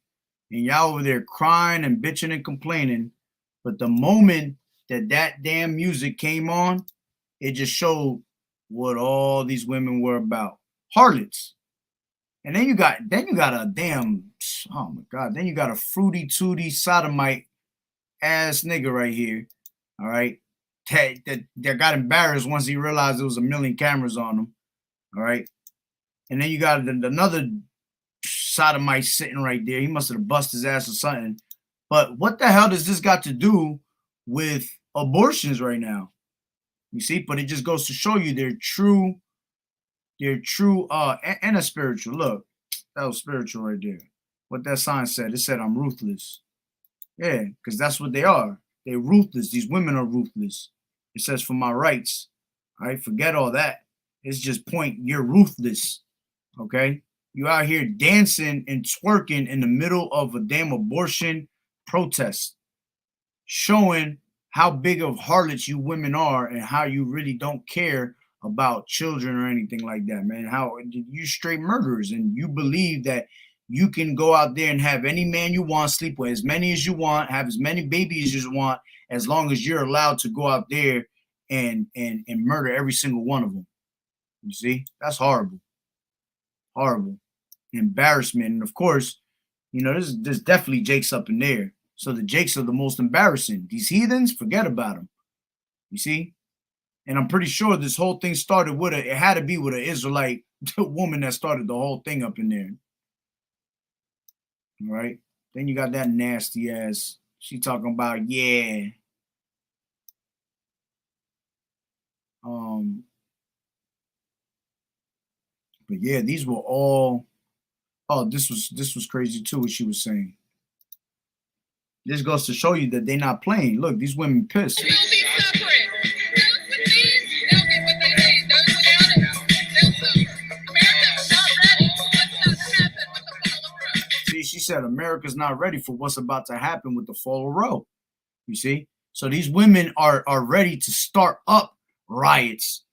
Speaker 7: and y'all over there crying and bitching and complaining, but the moment that damn music came on, it just showed what all these women were about. Harlots. And then you got a damn, oh my God, then you got a fruity tooty sodomite ass nigga right here. All right. That got embarrassed once he realized there was a million cameras on him. All right. And then you got another sodomite sitting right there. He must have busted his ass or something. But what the hell does this got to do with abortions right now? You see, but it just goes to show you they're true, and a spiritual. Look, that was spiritual right there. What that sign said, it said, I'm ruthless. Yeah, because that's what they are. They're ruthless. These women are ruthless. It says, for my rights. All right, forget all that. It's just point, you're ruthless. Okay? You out here dancing and twerking in the middle of a damn abortion protest, showing how big of harlots you women are and how you really don't care about children or anything like that, man. How you straight murderers, and you believe that you can go out there and have any man you want, sleep with as many as you want, have as many babies as you want, as long as you're allowed to go out there and murder every single one of them. You see, that's horrible. Horrible. Embarrassment. And of course, there's definitely Jakes up in there. So the Jakes are the most embarrassing. These heathens, forget about them. You see? And I'm pretty sure this whole thing started with it had to be with an Israelite woman that started the whole thing up in there. All right. Then you got that nasty ass. She talking about, yeah. But yeah, these were all, this was crazy too, what she was saying. This goes to show you that they're not playing. Look, these women pissed.
Speaker 5: We'll be separate. That's the thing.
Speaker 7: she said America's not ready for what's about to happen with the fall of Roe. You see? So these women are ready to start up riots.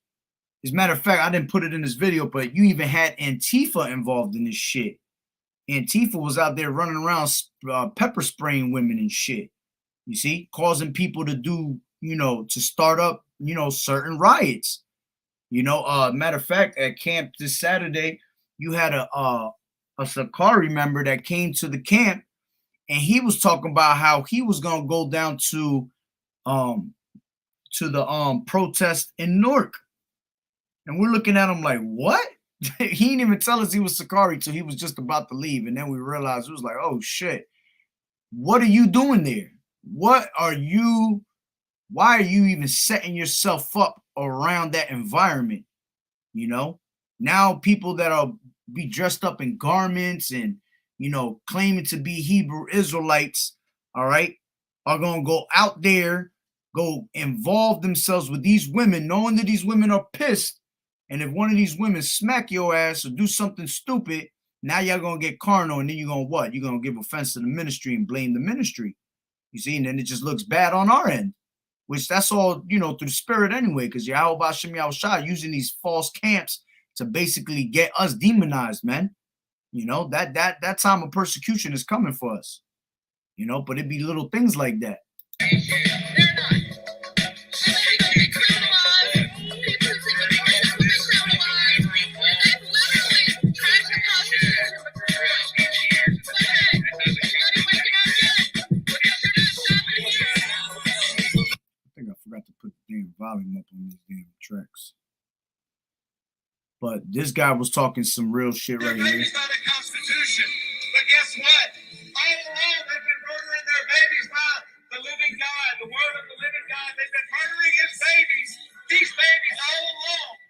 Speaker 7: As a matter of fact, I didn't put it in this video, but you even had Antifa involved in this shit. Antifa was out there running around pepper spraying women and shit. You see? Causing people to do, to start up, certain riots. Matter of fact, at camp this Saturday, you had a Sakari member that came to the camp, and he was talking about how he was gonna go down to the protest in Newark, and we're looking at him like, what? He didn't even tell us he was Sakari till he was just about to leave, and then we realized it was like, oh shit, what are you doing there? Why are you even setting yourself up around that environment? Now people that are be dressed up in garments and claiming to be Hebrew Israelites, all right, are gonna go out there, go involve themselves with these women, knowing that these women are pissed. And if one of these women smack your ass or do something stupid, now y'all gonna get carnal, and then you're gonna what? You're gonna give offense to the ministry and blame the ministry. You see, and then it just looks bad on our end, which that's all, through the spirit anyway, because Yahweh Bashem Yahushua using these false camps to basically get us demonized, man. That time of persecution is coming for us, but it'd be little things like that.
Speaker 5: They're not. They're going to be criminalized. People who think they're going to be criminalized. And they've literally tried to prostitute the material. But hey, everybody waking up yet? Because they're not stopping here.
Speaker 1: I think I forgot to put the damn volume up on these damn tracks. But this guy was talking some real shit right here.
Speaker 2: Babies by the Constitution. But guess what? All along, they've been murdering their babies by the living God, the word of the living God. They've been murdering his babies, these babies all along.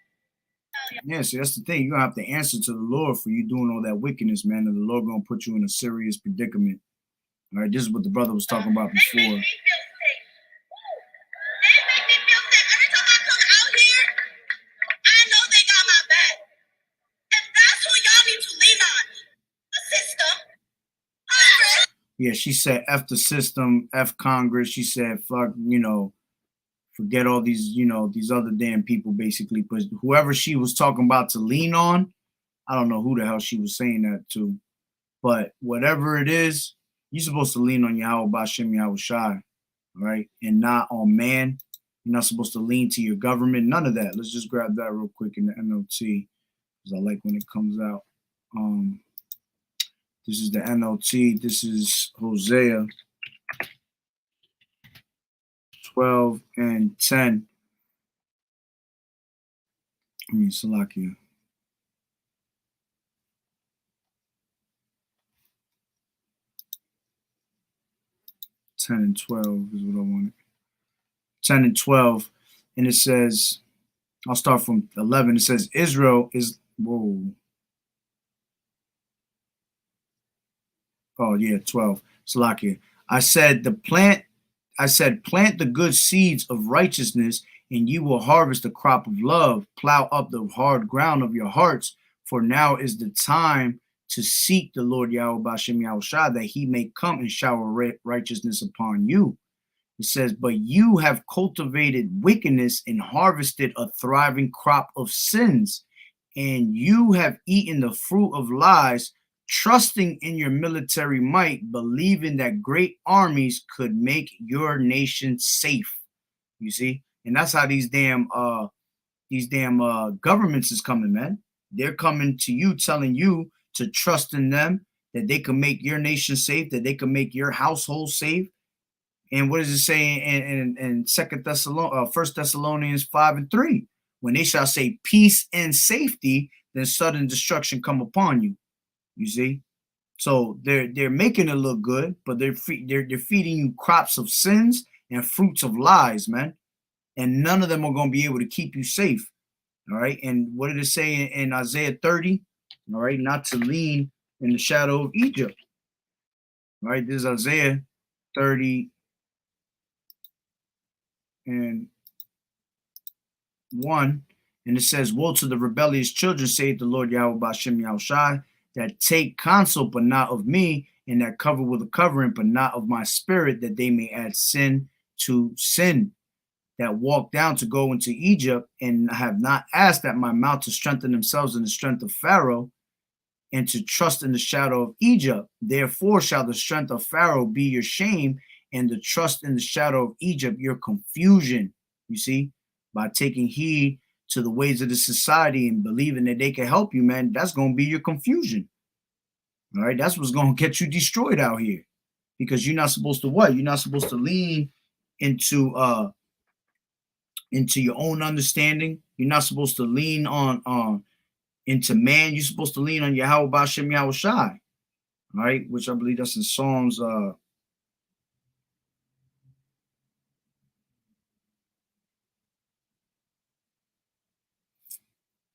Speaker 1: Yeah, see, that's the thing. You're going to have to answer to the Lord for you doing all that wickedness, man. And the Lord going to put you in a serious predicament. All right, this is what the brother was talking about before.
Speaker 5: They make me feel sick. They make me feel sick. Every time I come out here, I know they got my back. And that's who y'all need to lean on. The system. Congress.
Speaker 1: Yeah, she said F the system, F Congress. She said, fuck, forget all these, these other damn people, basically. But whoever she was talking about to lean on, I don't know who the hell she was saying that to. But whatever it is, you're supposed to lean on Yahweh Bashem Yahushai, right? And not on man. You're not supposed to lean to your government. None of that. Let's just grab that real quick in the NLT, because I like when it comes out. This is the NLT. This is Hosea 12 and 10. Salakia. 10 and 12 is what I wanted. 10 and 12. And it says, I'll start from 11. It says, Israel is, whoa. Oh, yeah, 12. Salakia. I said, plant the good seeds of righteousness, and you will harvest the crop of love. Plow up the hard ground of your hearts, for now is the time to seek the Lord Yahweh Bashem Yahushua, that he may come and shower righteousness upon you. It says, but you have cultivated wickedness and harvested a thriving crop of sins, and you have eaten the fruit of lies, trusting in your military might, believing that great armies could make your nation safe. You see? And that's how these damn governments is coming, man. They're coming to you, telling you to trust in them, that they can make your nation safe, that they can make your household safe. And what does it say in 1 Thessalonians 5 and 3? When they shall say peace and safety, then sudden destruction come upon you. You see? So they're making it look good, but they're feeding you crops of sins and fruits of lies, man. And none of them are going to be able to keep you safe. All right. And what did it say in Isaiah 30? All right. Not to lean in the shadow of Egypt. All right. This is Isaiah 30 and 1. And it says, woe to the rebellious children, saith the Lord Yahweh Bashem Yahushai, that take counsel, but not of me,
Speaker 7: and that cover with a covering, but not of my spirit, that they may add sin to sin, that walk down to go into Egypt, and have not asked at my mouth to strengthen themselves in the strength of Pharaoh, and to trust in the shadow of Egypt. Therefore shall the strength of Pharaoh be your shame, and the trust in the shadow of Egypt your confusion. You see, by taking heed to the ways of the society and believing that they can help you, man, that's going to be your confusion. All right, that's what's going to get you destroyed out here, because you're not supposed to what? You're not supposed to lean into your own understanding. You're not supposed to lean on into man. You're supposed to lean on Yahweh Bashem Yahweh Shai. All right, which I believe that's in Psalms.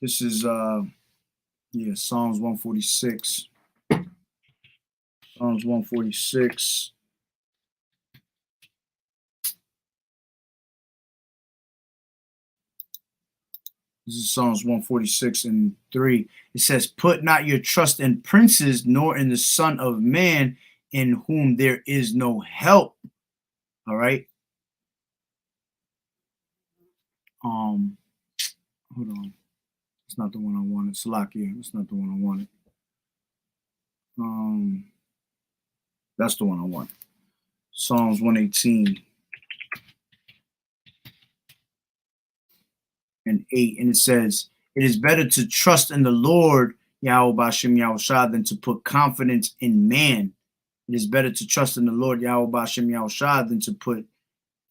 Speaker 7: This is Psalms 146. Psalms 146. This is Psalms 146 and 3. It says, put not your trust in princes, nor in the Son of Man, in whom there is no help. All right. Hold on. It's not the one I wanted. Salakia. It's not the one I wanted. That's the one I want. Psalms 118 and 8. And it says, it is better to trust in the Lord, Yahweh Bashem Yahweh Shai, than to put confidence in man. It is better to trust in the Lord, Yahweh Bashem Yahweh Shai, than to put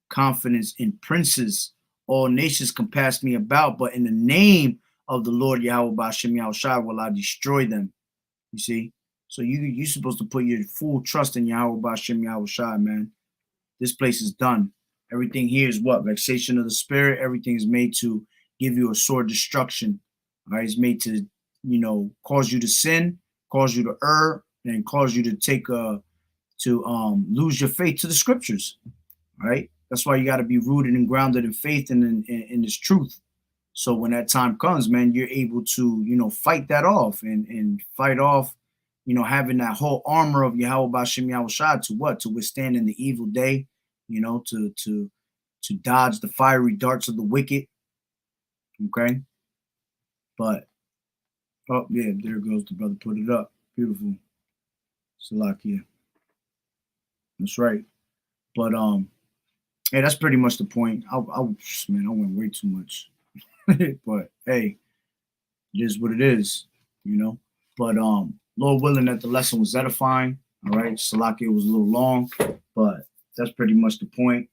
Speaker 7: confidence in princes. All nations compass me about, but in the name of the Lord, Yahweh Bashem Yahweh Shai, will I destroy them. You see? So you're supposed to put your full trust in Yahweh Bashem Yahweh Shai, man. This place is done. Everything here is what? Vexation of the spirit. Everything is made to give you a sore destruction. All right, it's made to, cause you to sin, cause you to err, and cause you to take lose your faith to the scriptures. All right, that's why you got to be rooted and grounded in faith and in this truth. So when that time comes, man, you're able to, fight that off and fight off, having that whole armor of Yahweh Bashem Yahweh Shai to what? To withstand in the evil day, to dodge the fiery darts of the wicked. Okay. But, oh, yeah, there goes the brother. Put it up. Beautiful. Salakia. That's right. But, hey, that's pretty much the point. I went way too much. But, hey, it is what it is, But, Lord willing that the lesson was edifying. All right. Salakia was a little long, but that's pretty much the point.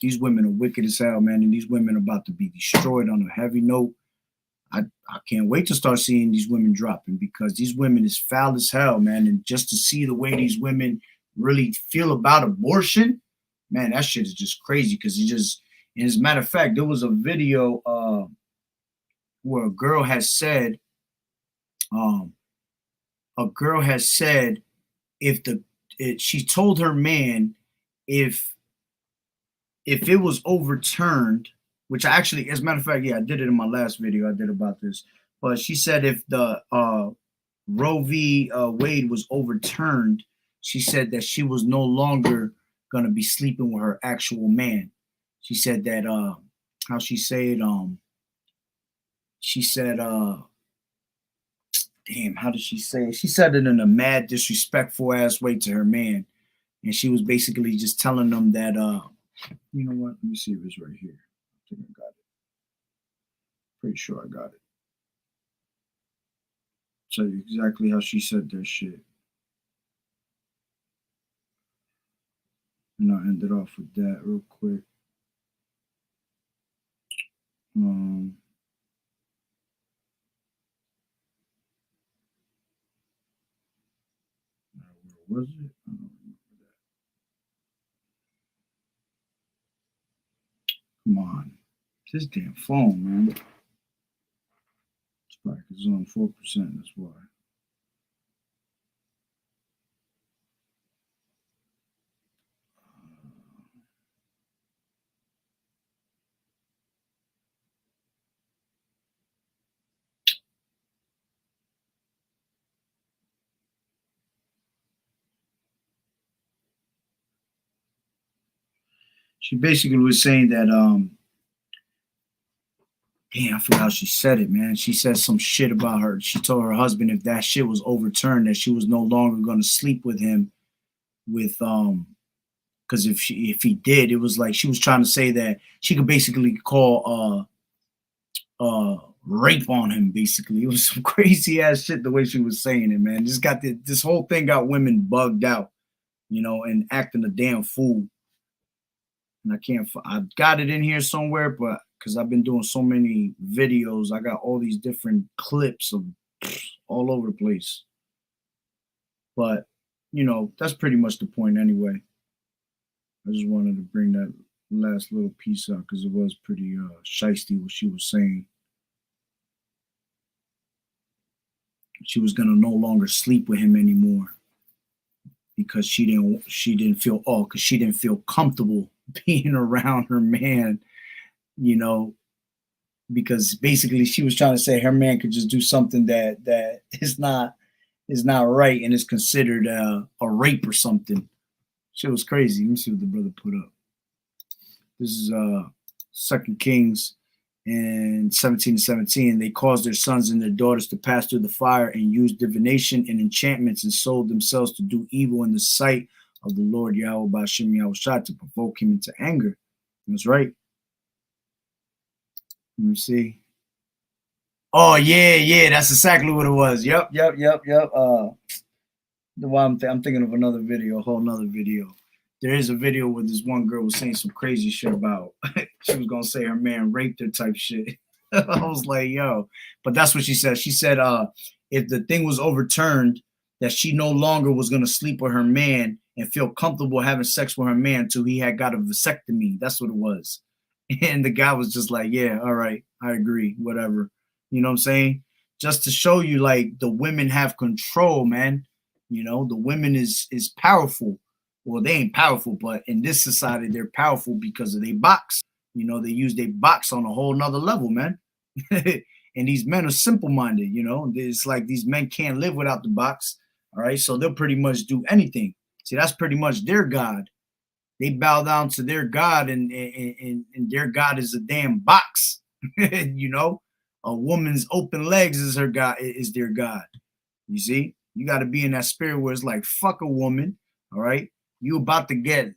Speaker 7: These women are wicked as hell, man. And these women are about to be destroyed on a heavy note. I can't wait to start seeing these women dropping, because these women is foul as hell, man. And just to see the way these women really feel about abortion, man, that shit is just crazy. Because and as a matter of fact, there was a video where a girl has said, she told her man, if it was overturned, which I actually, as a matter of fact, yeah, I did it in my last video. I did about this. But she said if the Roe v. Wade was overturned, she said that she was no longer going to be sleeping with her actual man. She said that, how she said, damn, how did she say it? She said it in a mad, disrespectful ass way to her man. And she was basically just telling them that, you know what? Let me see if it's right here. I think I got it. Pretty sure I got it. Tell you exactly how she said that shit. And I'll end it off with that real quick. Where was it? I don't remember that. Come on. This damn phone, man. It's probably because it's on 4%, that's why. She basically was saying that damn, I forgot how she said it, man. She said some shit about her. She told her husband if that shit was overturned, that she was no longer gonna sleep with him with because if he did, it was like she was trying to say that she could basically call rape on him. Basically, it was some crazy ass shit the way she was saying it, man. Just got this whole thing got women bugged out, you know, and acting a damn fool. And I got it in here somewhere, but because I've been doing so many videos, I got all these different clips of all over the place. But you know, that's pretty much the point anyway. I just wanted to bring that last little piece out because it was pretty shiesty what she was saying. She was gonna no longer sleep with him anymore because she didn't feel comfortable being around her man, you know, because basically she was trying to say her man could just do something that is not right and is considered a rape or something. Shit was crazy. Let me see what the brother put up. This is 2 Kings and 17:17. They caused their sons and their daughters to pass through the fire and used divination and enchantments and sold themselves to do evil in the sight of the Lord Yahweh Ba'Shem Yahushua to provoke him into anger. That's right. Let me see. Oh yeah, that's exactly what it was. Yep. The one I'm thinking of another video, a whole nother video. There is a video where this one girl was saying some crazy shit about she was gonna say her man raped her type shit. I was like, yo, but that's what she said. She said if the thing was overturned, that she no longer was gonna sleep with her man and feel comfortable having sex with her man till he had got a vasectomy. That's what it was. And the guy was just like, yeah, all right, I agree, whatever. You know what I'm saying? Just to show you, like, the women have control, man. You know, the women is powerful. Well, they ain't powerful, but in this society, they're powerful because of their box. You know, they use their box on a whole nother level, man. And these men are simple-minded, you know. It's like these men can't live without the box, all right? So they'll pretty much do anything. See, that's pretty much their God. They bow down to their God, and their God is a damn box. You know, a woman's open legs is her God, is their God. You see, you got to be in that spirit where it's like, fuck a woman, all right? You about to get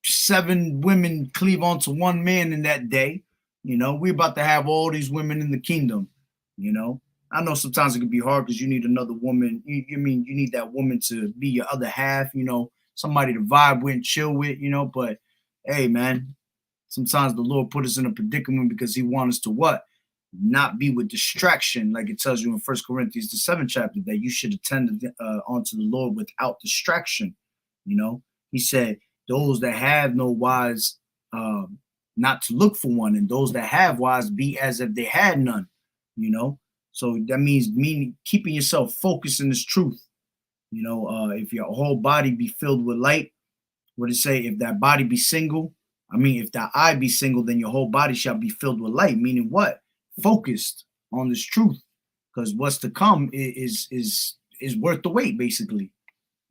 Speaker 7: 7 women cleave onto one man in that day. You know, we're about to have all these women in the kingdom. You know, I know sometimes it can be hard because you need another woman. You need that woman to be your other half, you know, somebody to vibe with and chill with, you know. But hey, man, sometimes the Lord put us in a predicament because he wants us to what? Not be with distraction, like it tells you in 1 Corinthians, the 7th chapter, that you should attend unto the Lord without distraction. You know, he said, those that have no wives, not to look for one, and those that have wives be as if they had none, you know. So that means keeping yourself focused in this truth. You know, if your whole body be filled with light, what it say? If that body be single, if that eye be single, then your whole body shall be filled with light. Meaning what? Focused on this truth, because what's to come is worth the wait, basically.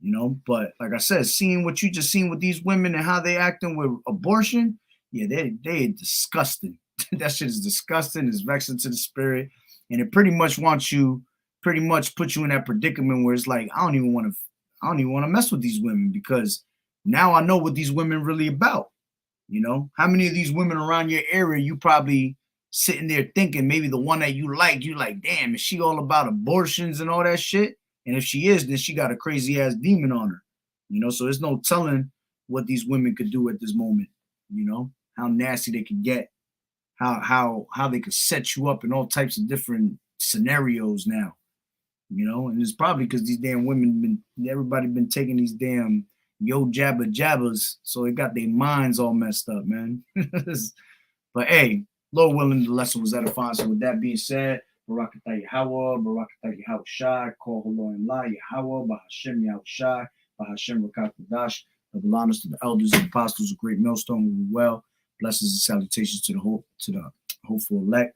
Speaker 7: You know, but like I said, seeing what you just seen with these women and how they acting with abortion, yeah, they disgusting. That shit is disgusting. It's vexing to the spirit, and it pretty much puts you in that predicament where it's like, I don't even want to mess with these women, because now I know what these women really about. You know, how many of these women around your area you probably sitting there thinking maybe the one that you like, damn, is she all about abortions and all that shit? And if she is, then she got a crazy ass demon on her. You know, so there's no telling what these women could do at this moment. You know, how nasty they could get, how they could set you up in all types of different scenarios now. You know, and it's probably because these damn women everybody been taking these damn yo jabba jabbas, so it got their minds all messed up, man. But hey, Lord willing, the lesson was edifying. So with that being said, Barakatah Yahweh, Barakatah Yahushai, Kol Haloim La Yahweh, Bahashem Yahushai, Bahashem Rakatadash. Double honors to the elders and apostles of Great Millstone. Well, blessings and salutations to the hopeful elect.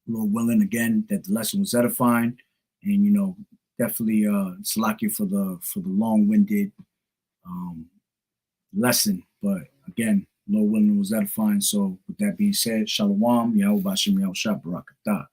Speaker 7: Lord willing, again, that the lesson was edifying, and you know, definitely Salakia for the long-winded lesson, but
Speaker 1: again, Lord willing, was edifying. So with that being said, Shalom, Yahweh Bashem Yahushua Barakatah.